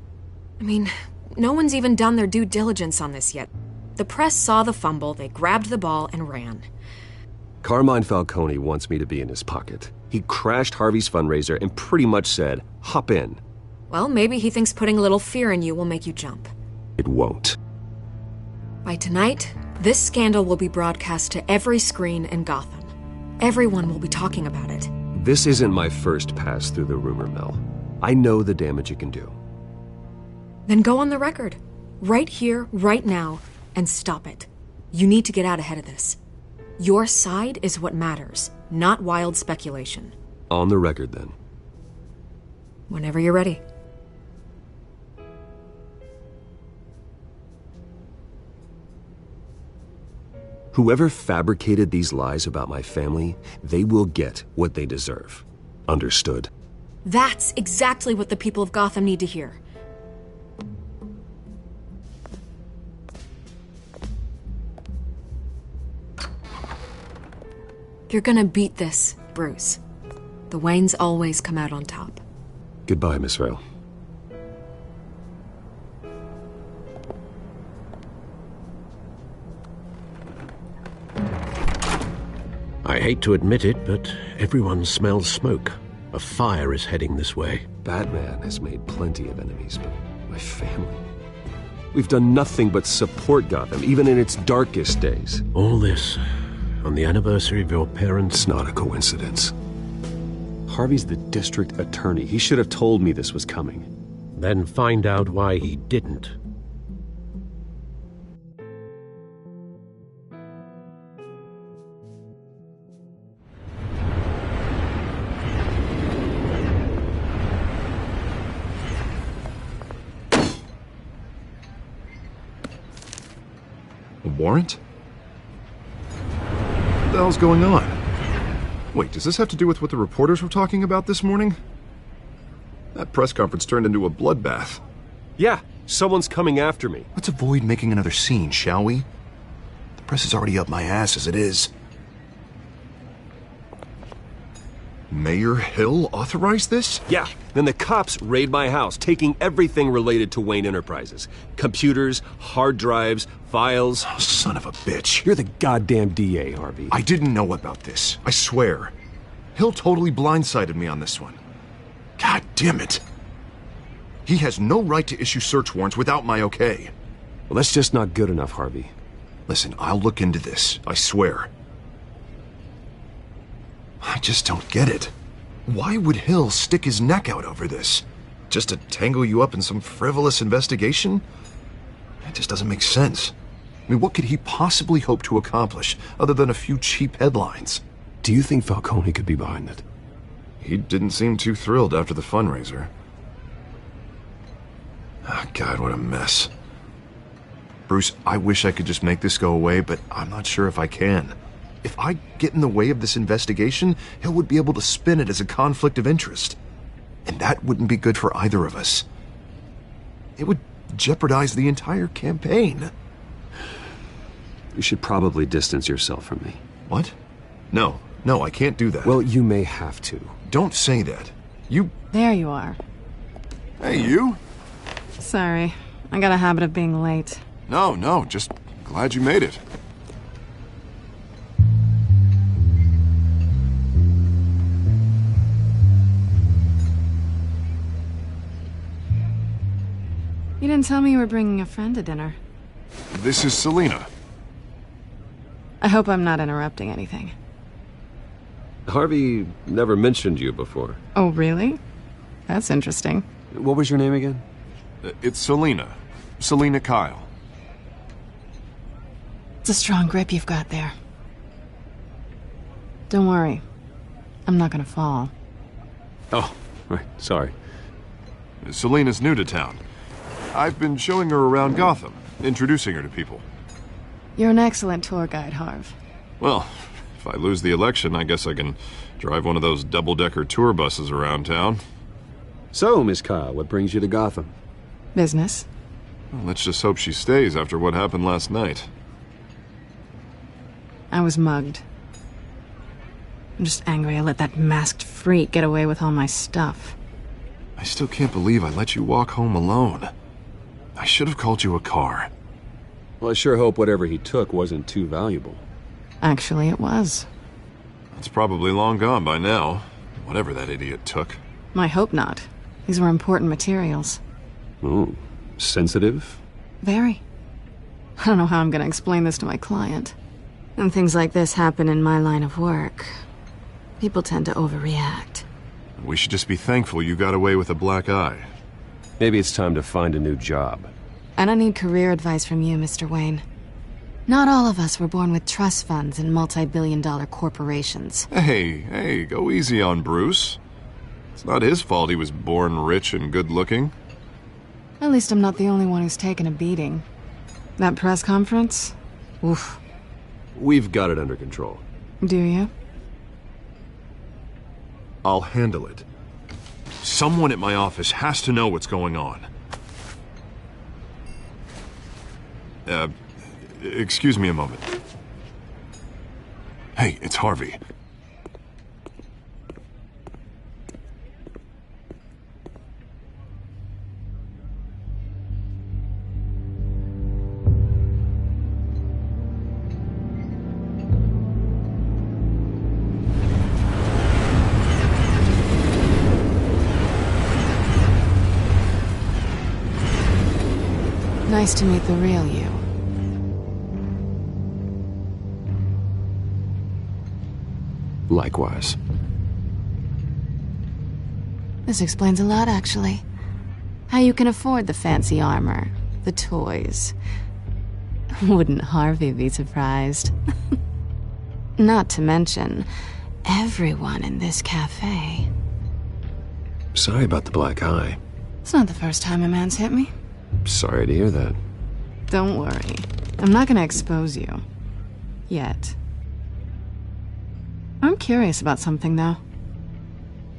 I mean, no one's even done their due diligence on this yet. The press saw the fumble, they grabbed the ball and ran. Carmine Falcone wants me to be in his pocket. He crashed Harvey's fundraiser and pretty much said, hop in. Well, maybe he thinks putting a little fear in you will make you jump. It won't. By tonight, this scandal will be broadcast to every screen in Gotham. Everyone will be talking about it. This isn't my first pass through the rumor mill. I know the damage it can do. Then go on the record. Right here, right now, and stop it. You need to get out ahead of this. Your side is what matters, not wild speculation. On the record, then. Whenever you're ready. Whoever fabricated these lies about my family, they will get what they deserve. Understood? That's exactly what the people of Gotham need to hear. You're gonna beat this, Bruce. The Waynes always come out on top. Goodbye, Miss Vale. I hate to admit it, but everyone smells smoke. A fire is heading this way. Batman has made plenty of enemies, but my family... We've done nothing but support Gotham, even in its darkest days. All this on the anniversary of your parents'... It's not a coincidence. Harvey's the district attorney. He should have told me this was coming. Then find out why he didn't. A warrant? What the hell's going on? Wait, does this have to do with what the reporters were talking about this morning? That press conference turned into a bloodbath. Yeah, someone's coming after me. Let's avoid making another scene, shall we? The press is already up my ass as it is. Mayor Hill authorized this? Yeah, then the cops raid my house, taking everything related to Wayne Enterprises. Computers, hard drives, files. Oh, son of a bitch. You're the goddamn DA, Harvey. I didn't know about this. I swear. Hill totally blindsided me on this one. God damn it. He has no right to issue search warrants without my okay. Well, that's just not good enough, Harvey. Listen, I'll look into this. I swear. I just don't get it. Why would Hill stick his neck out over this? Just to tangle you up in some frivolous investigation? It just doesn't make sense. I mean, what could he possibly hope to accomplish other than a few cheap headlines? Do you think Falcone could be behind it? He didn't seem too thrilled after the fundraiser. Ah, God, what a mess. Bruce, I wish I could just make this go away, but I'm not sure if I can. If I get in the way of this investigation, Hill would be able to spin it as a conflict of interest. And that wouldn't be good for either of us. It would jeopardize the entire campaign. You should probably distance yourself from me. What? No, I can't do that. Well, you may have to. Don't say that. You... There you are. Hey, you? Sorry, I got a habit of being late. No, just glad you made it. You didn't tell me you were bringing a friend to dinner. This is Selina. I hope I'm not interrupting anything. Harvey never mentioned you before. Oh, really? That's interesting. What was your name again? It's Selina. Selina Kyle. It's a strong grip you've got there. Don't worry. I'm not gonna fall. Oh, right. Sorry. Selina's new to town. I've been showing her around Gotham, introducing her to people. You're an excellent tour guide, Harv. Well, if I lose the election, I guess I can drive one of those double-decker tour buses around town. So, Miss Kyle, what brings you to Gotham? Business. Well, let's just hope she stays after what happened last night. I was mugged. I'm just angry I let that masked freak get away with all my stuff. I still can't believe I let you walk home alone. I should have called you a car. Well, I sure hope whatever he took wasn't too valuable. Actually, it was. It's probably long gone by now, whatever that idiot took. I hope not. These were important materials. Oh, sensitive? Very. I don't know how I'm going to explain this to my client. When things like this happen in my line of work, people tend to overreact. We should just be thankful you got away with a black eye. Maybe it's time to find a new job. I don't need career advice from you, Mr. Wayne. Not all of us were born with trust funds and multi-billion-dollar corporations. Hey, go easy on Bruce. It's not his fault he was born rich and good-looking. At least I'm not the only one who's taken a beating. That press conference? Oof. We've got it under control. Do you? I'll handle it. Someone at my office has to know what's going on. Excuse me a moment. Hey, it's Harvey. Nice to meet the real you. Likewise. This explains a lot, actually. How you can afford the fancy armor, the toys. Wouldn't Harvey be surprised? Not to mention, everyone in this cafe. Sorry about the black eye. It's not the first time a man's hit me. Sorry to hear that. Don't worry. I'm not gonna expose you. Yet. I'm curious about something, though.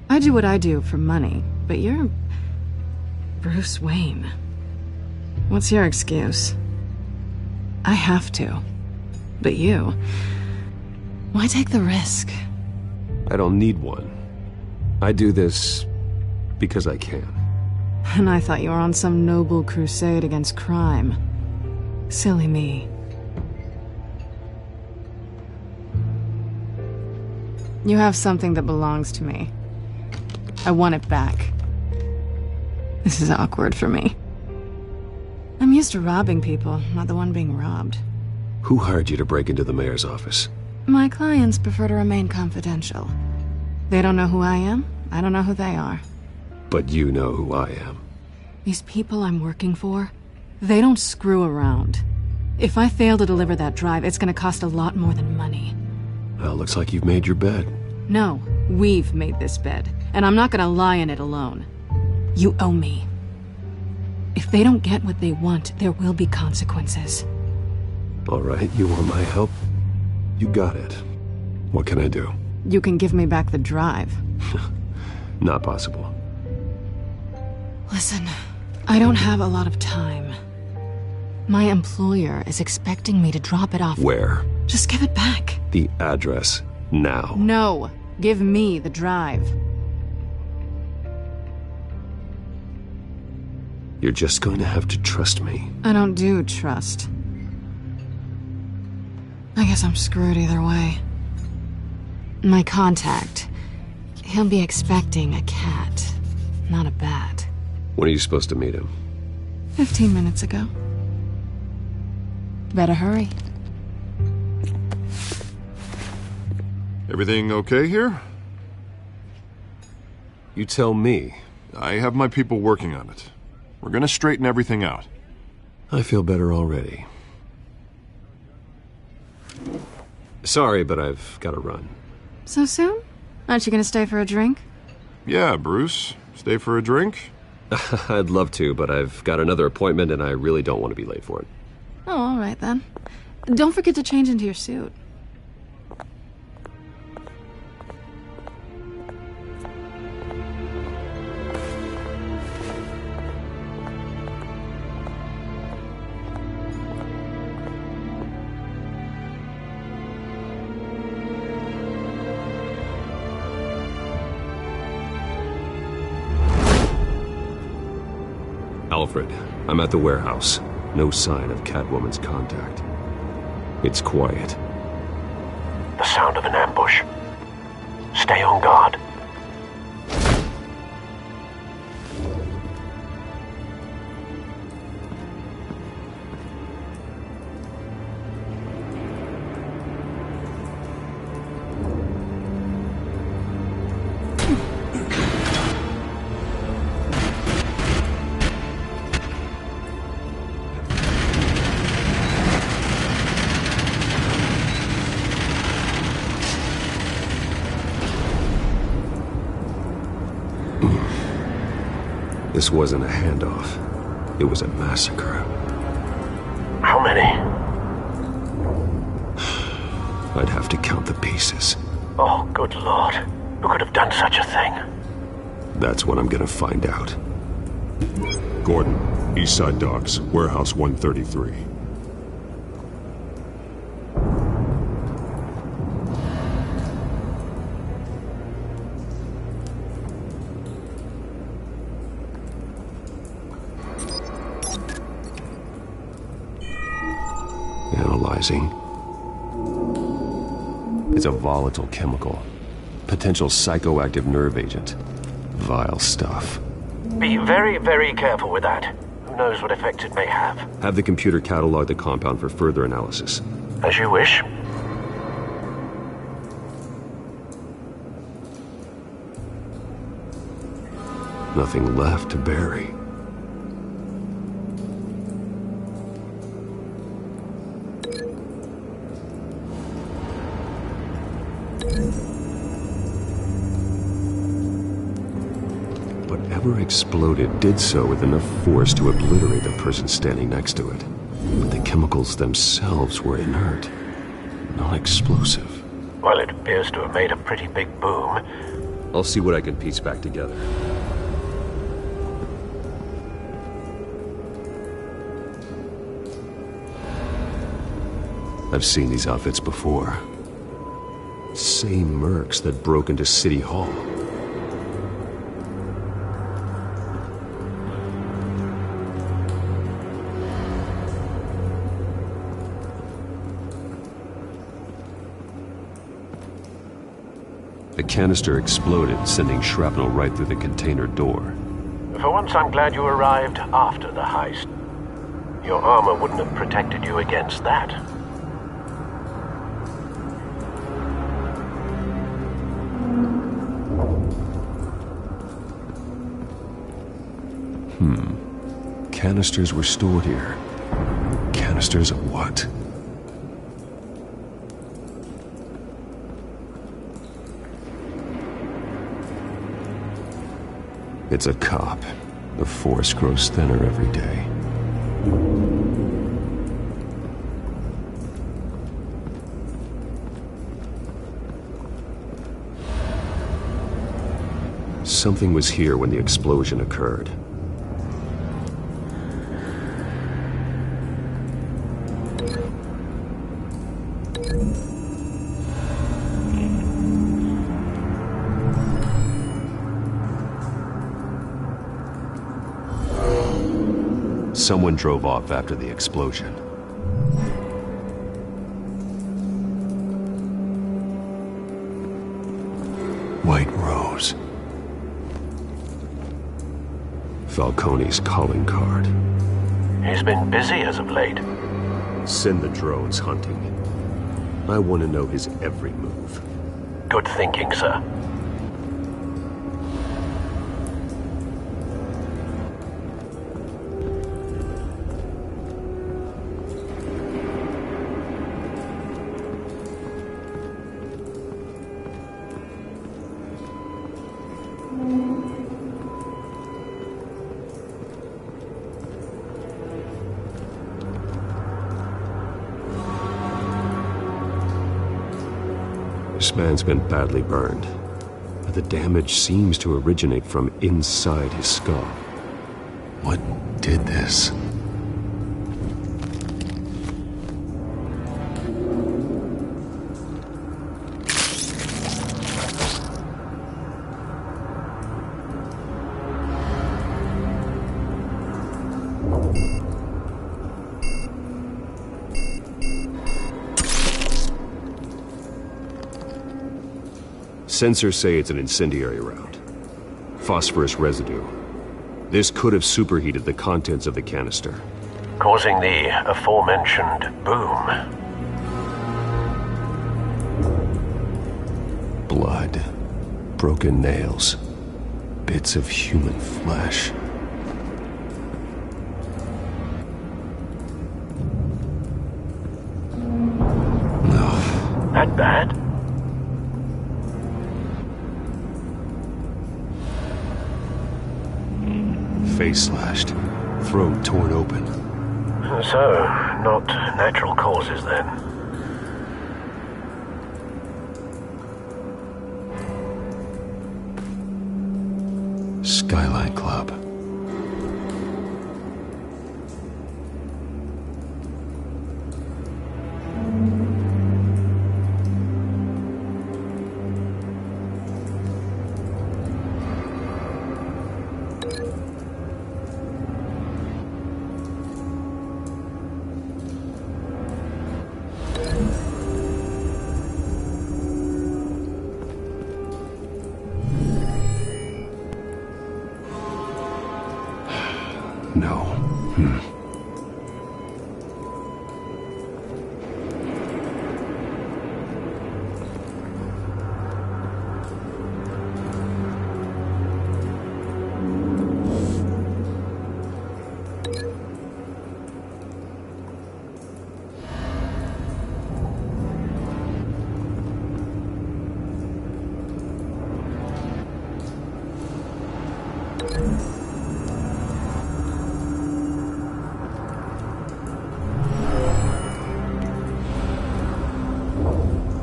I do what I do for money, but you're... Bruce Wayne. What's your excuse? I have to. But you... Why take the risk? I don't need one. I do this because I can. And I thought you were on some noble crusade against crime. Silly me. You have something that belongs to me. I want it back. This is awkward for me. I'm used to robbing people, not the one being robbed. Who hired you to break into the mayor's office? My clients prefer to remain confidential. They don't know who I am, I don't know who they are. But you know who I am. These people I'm working for, they don't screw around. If I fail to deliver that drive, it's gonna cost a lot more than money. Well, looks like you've made your bed. No, we've made this bed. and I'm not gonna lie in it alone. You owe me. If they don't get what they want, there will be consequences. All right, you want my help? You got it. What can I do? You can give me back the drive. Not possible. Listen, I don't have a lot of time. My employer is expecting me to drop it off. Where? Just give it back. The address, now. No, give me the drive. You're just going to have to trust me. I don't do trust. I guess I'm screwed either way. My contact, he'll be expecting a cat, not a bat. When are you supposed to meet him? 15 minutes ago. Better hurry. Everything okay here? You tell me. I have my people working on it. We're gonna straighten everything out. I feel better already. Sorry, but I've got to run. So soon? Aren't you gonna stay for a drink? Yeah, Bruce. Stay for a drink? I'd love to, but I've got another appointment and I really don't want to be late for it. Oh, all right then. Don't forget to change into your suit. Alfred, I'm at the warehouse. No sign of Catwoman's contact. It's quiet. The sound of an ambush. Stay on guard. This wasn't a handoff. It was a massacre. How many? I'd have to count the pieces. Oh, good Lord. Who could have done such a thing? That's what I'm gonna find out. Gordon, Eastside Docks, Warehouse 133. Analyzing. It's a volatile chemical. Potential psychoactive nerve agent. Vile stuff. Be very, very careful with that. Who knows what effect it may have. Have the computer catalog the compound for further analysis. As you wish. Nothing left to bury. Whatever exploded did so with enough force to obliterate the person standing next to it. But the chemicals themselves were inert, non-explosive. Well, it appears to have made a pretty big boom. I'll see what I can piece back together. I've seen these outfits before. Same mercs that broke into City Hall. The canister exploded, sending shrapnel right through the container door. For once, I'm glad you arrived after the heist. Your armor wouldn't have protected you against that. Canisters were stored here. Canisters of what? It's a cop. The force grows thinner every day. Something was here when the explosion occurred. Someone drove off after the explosion. White Rose. Falcone's calling card. He's been busy as of late. Send the drones hunting. I want to know his every move. Good thinking, sir. This man's been badly burned, but the damage seems to originate from inside his skull. What did this? Sensors say it's an incendiary round. Phosphorus residue. This could have superheated the contents of the canister, causing the aforementioned boom. Blood. Broken nails. Bits of human flesh. That bad? Face slashed, throat torn open. So, not natural causes then. Skyline Club. No.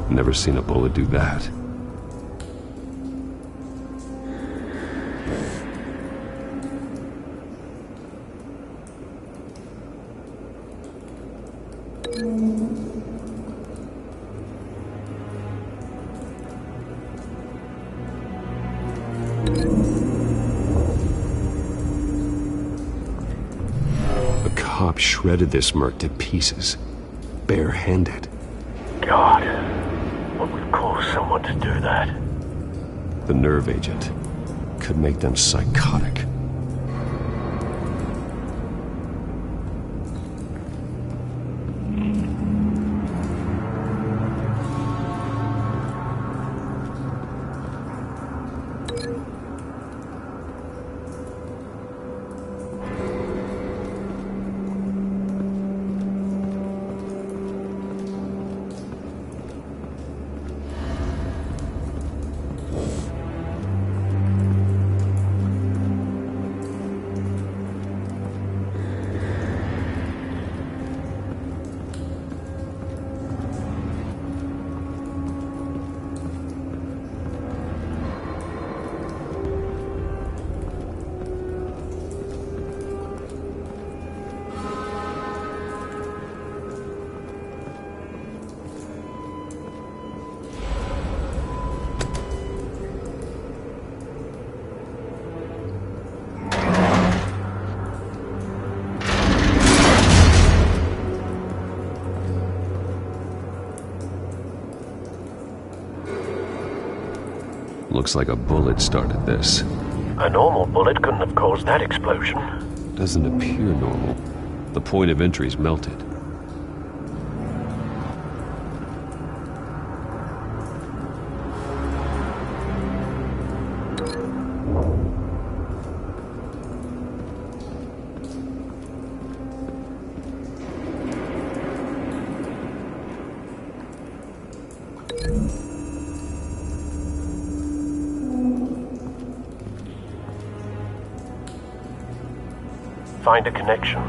Never seen a bullet do that. A cop shredded this merc to pieces, bare-handed. God. What would cause someone to do that? The nerve agent could make them psychotic. Looks like a bullet started this. A normal bullet couldn't have caused that explosion. Doesn't appear normal. The point of entry's melted. Find a connection.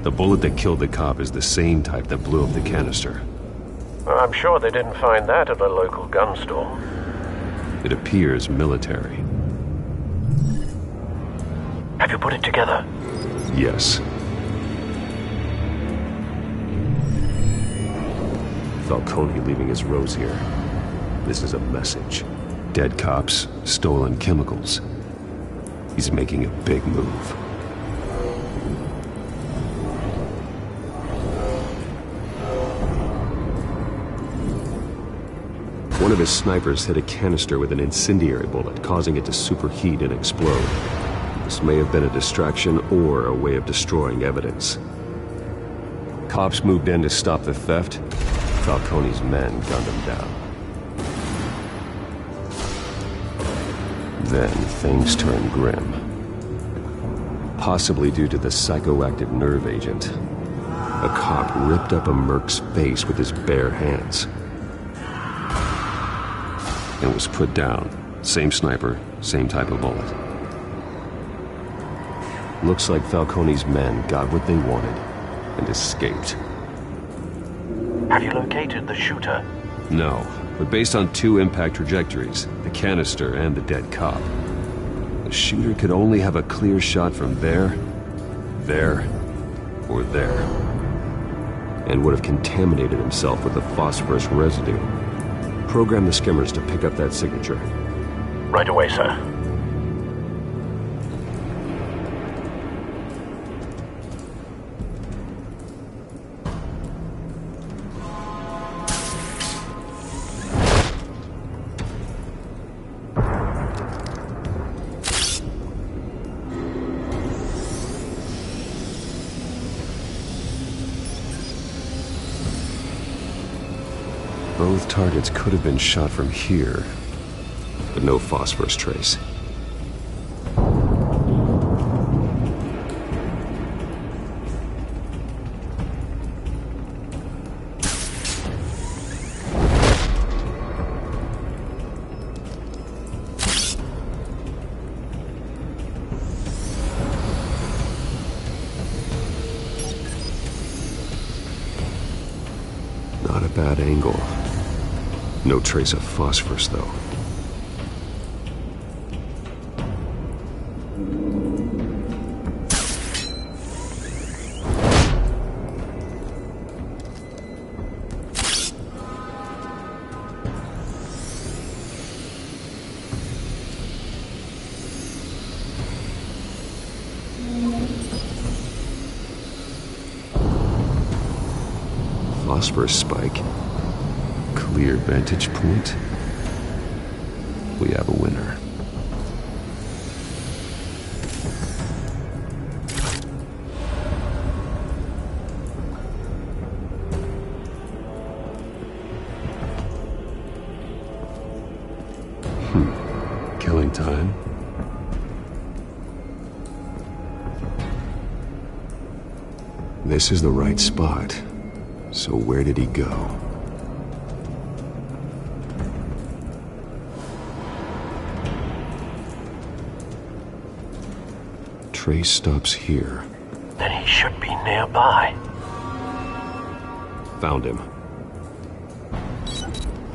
The bullet that killed the cop is the same type that blew up the canister. I'm sure they didn't find that at a local gun store. It appears military. Have you put it together? Yes. Falcone leaving his rose here. This is a message. Dead cops, stolen chemicals. He's making a big move. One of his snipers hit a canister with an incendiary bullet, causing it to superheat and explode. This may have been a distraction or a way of destroying evidence. Cops moved in to stop the theft. Falcone's men gunned him down. Then things turned grim. Possibly due to the psychoactive nerve agent. A cop ripped up a merc's face with his bare hands. And was put down. Same sniper, same type of bullet. Looks like Falcone's men got what they wanted and escaped. Have you located the shooter? No, but based on two impact trajectories, the canister and the dead cop, the shooter could only have a clear shot from there, or there, and would have contaminated himself with the phosphorus residue. Program the skimmers to pick up that signature. Right away, sir. Both targets could have been shot from here, but no phosphorus trace. Not a bad angle. No trace of phosphorus, though. Phosphorus spike. Clear vantage point. We have a winner. Killing time. This is the right spot. So where did he go? Trace stops here. Then he should be nearby. Found him.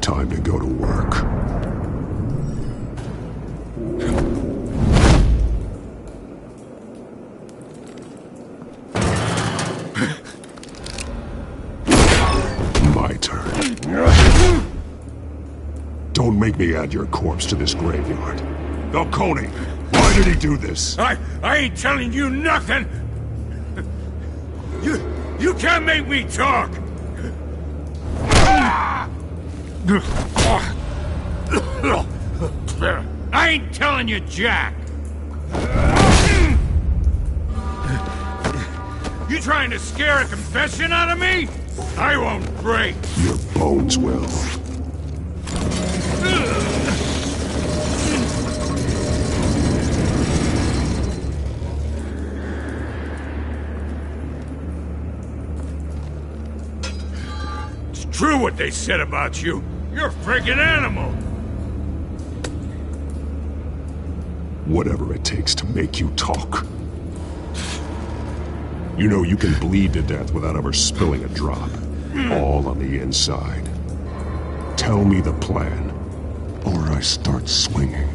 Time to go to work. My turn. Don't make me add your corpse to this graveyard. Falcone! Why did he do this? I ain't telling you nothing! You can't make me talk! I ain't telling you jack. You trying to scare a confession out of me? I won't break. Your bones will. It's true what they said about you. You're a friggin' animal. Whatever it takes to make you talk. You know you can bleed to death without ever spilling a drop. All on the inside. Tell me the plan, or I start swinging.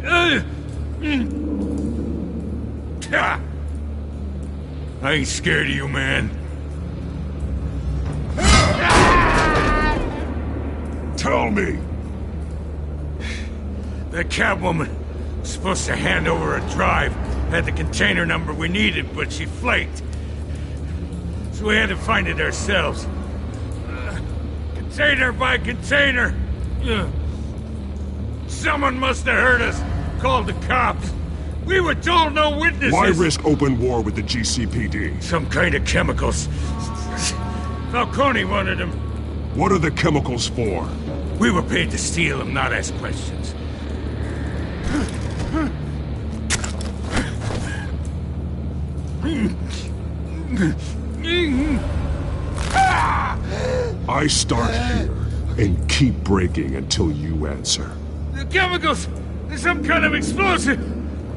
I ain't scared of you, man. Tell me! The Catwoman was supposed to hand over a drive. Had the container number we needed, but she flaked. So we had to find it ourselves. Container by container. Someone must have heard us. Called the cops. We were told no witnesses. Why risk open war with the GCPD? Some kind of chemicals. Falcone wanted them. What are the chemicals for? We were paid to steal them, not ask questions. I start here and keep breaking until you answer. The chemicals! There's some kind of explosive!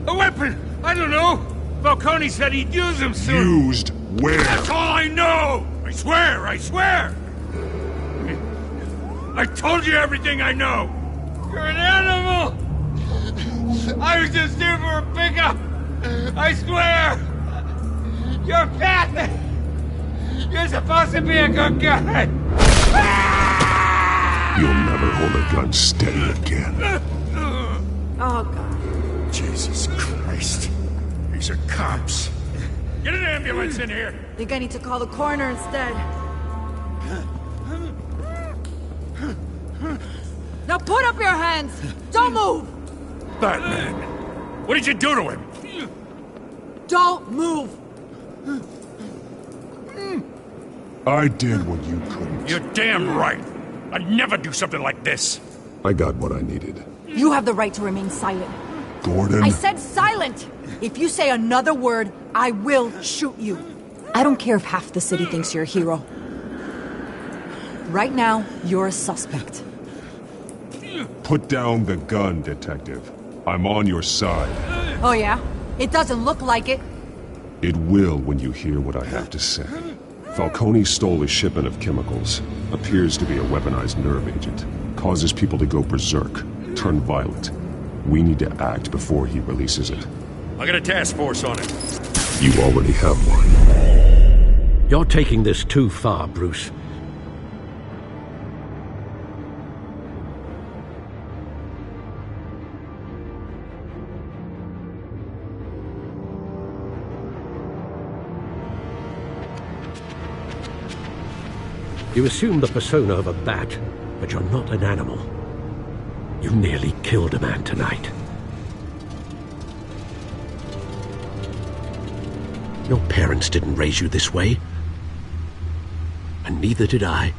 A weapon! I don't know! Falcone said he'd use them soon! Used where? That's all I know! I swear! I swear! I told you everything I know! You're an animal! I was just here for a pickup! I swear! You're pathetic! You're supposed to be a good guy! You'll never hold a gun steady again. Oh, God. Jesus Christ. These are cops. Get an ambulance in here! Think I need to call the coroner instead. Now put up your hands! Don't move! Batman, what did you do to him? Don't move! I did what you couldn't. You're damn right. I'd never do something like this. I got what I needed. You have the right to remain silent. Gordon? I said silent! If you say another word, I will shoot you. I don't care if half the city thinks you're a hero. Right now, you're a suspect. Put down the gun, Detective. I'm on your side. Oh yeah? It doesn't look like it. It will when you hear what I have to say. Falcone stole a shipment of chemicals. Appears to be a weaponized nerve agent. Causes people to go berserk, turn violent. We need to act before he releases it. I got a task force on it. You already have one. You're taking this too far, Bruce. You assume the persona of a bat, but you're not an animal. You nearly killed a man tonight. Your parents didn't raise you this way. And neither did I.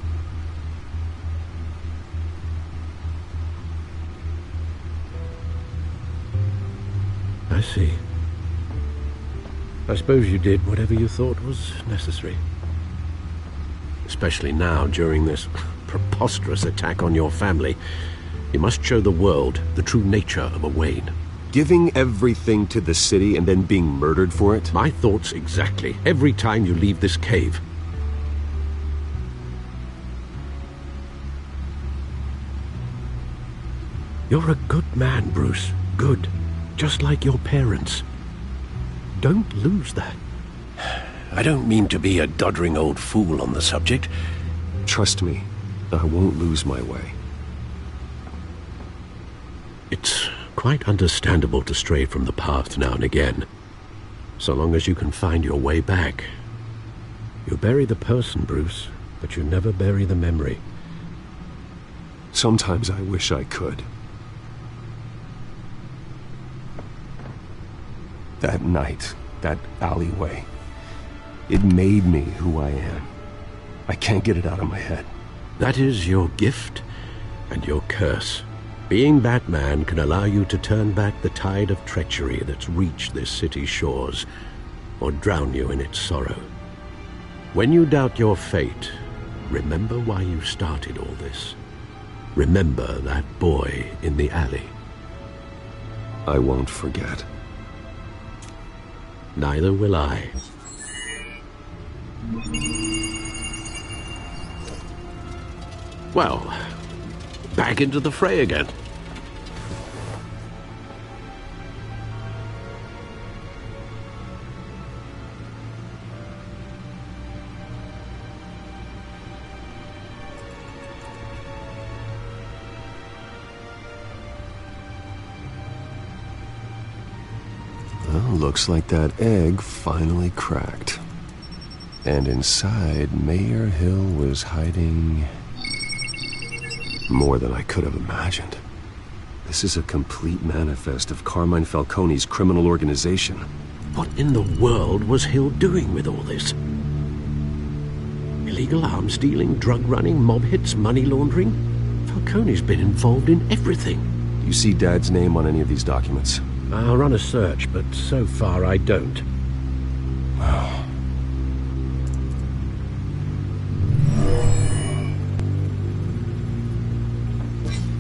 I see. I suppose you did whatever you thought was necessary. Especially now, during this preposterous attack on your family. You must show the world the true nature of a Wayne. Giving everything to the city and then being murdered for it? My thoughts exactly. Every time you leave this cave. You're a good man, Bruce. Good. Just like your parents. Don't lose that. I don't mean to be a doddering old fool on the subject. Trust me, I won't lose my way. It's quite understandable to stray from the path now and again. So long as you can find your way back. You bury the person, Bruce, but you never bury the memory. Sometimes I wish I could. That night, that alleyway, it made me who I am. I can't get it out of my head. That is your gift and your curse. Being Batman can allow you to turn back the tide of treachery that's reached this city's shores, or drown you in its sorrow. When you doubt your fate, remember why you started all this. Remember that boy in the alley. I won't forget. Neither will I. Well, back into the fray again. Well, looks like that egg finally cracked. And inside, Mayor Hill was hiding more than I could have imagined. This is a complete manifest of Carmine Falcone's criminal organization. What in the world was Hill doing with all this? Illegal arms dealing, drug running, mob hits, money laundering? Falcone's been involved in everything. Do you see Dad's name on any of these documents? I'll run a search, but so far I don't. Wow.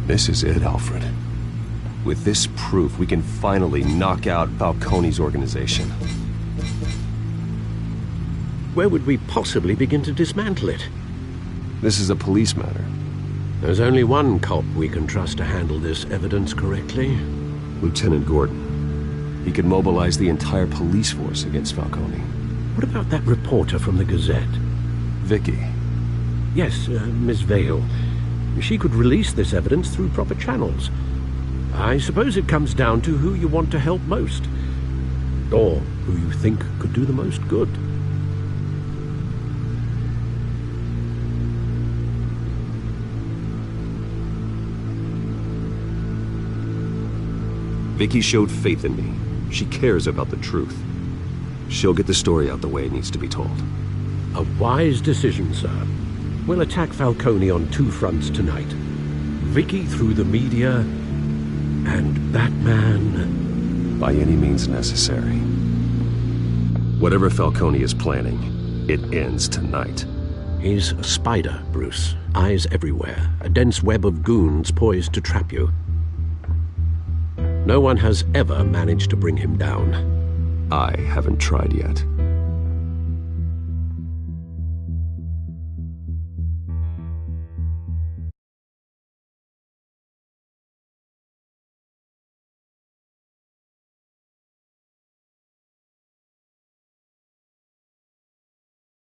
This is it, Alfred. With this proof, we can finally knock out Falcone's organization. Where would we possibly begin to dismantle it? This is a police matter. There's only one cop we can trust to handle this evidence correctly. Lieutenant Gordon. He could mobilize the entire police force against Falcone. What about that reporter from the Gazette? Vicky. Yes, Miss Vale. She could release this evidence through proper channels. I suppose it comes down to who you want to help most. Or who you think could do the most good. Vicky showed faith in me. She cares about the truth. She'll get the story out the way it needs to be told. A wise decision, sir. We'll attack Falcone on two fronts tonight. Vicky through the media, and Batman... by any means necessary. Whatever Falcone is planning, it ends tonight. He's a spider, Bruce. Eyes everywhere. A dense web of goons poised to trap you. No one has ever managed to bring him down. I haven't tried yet.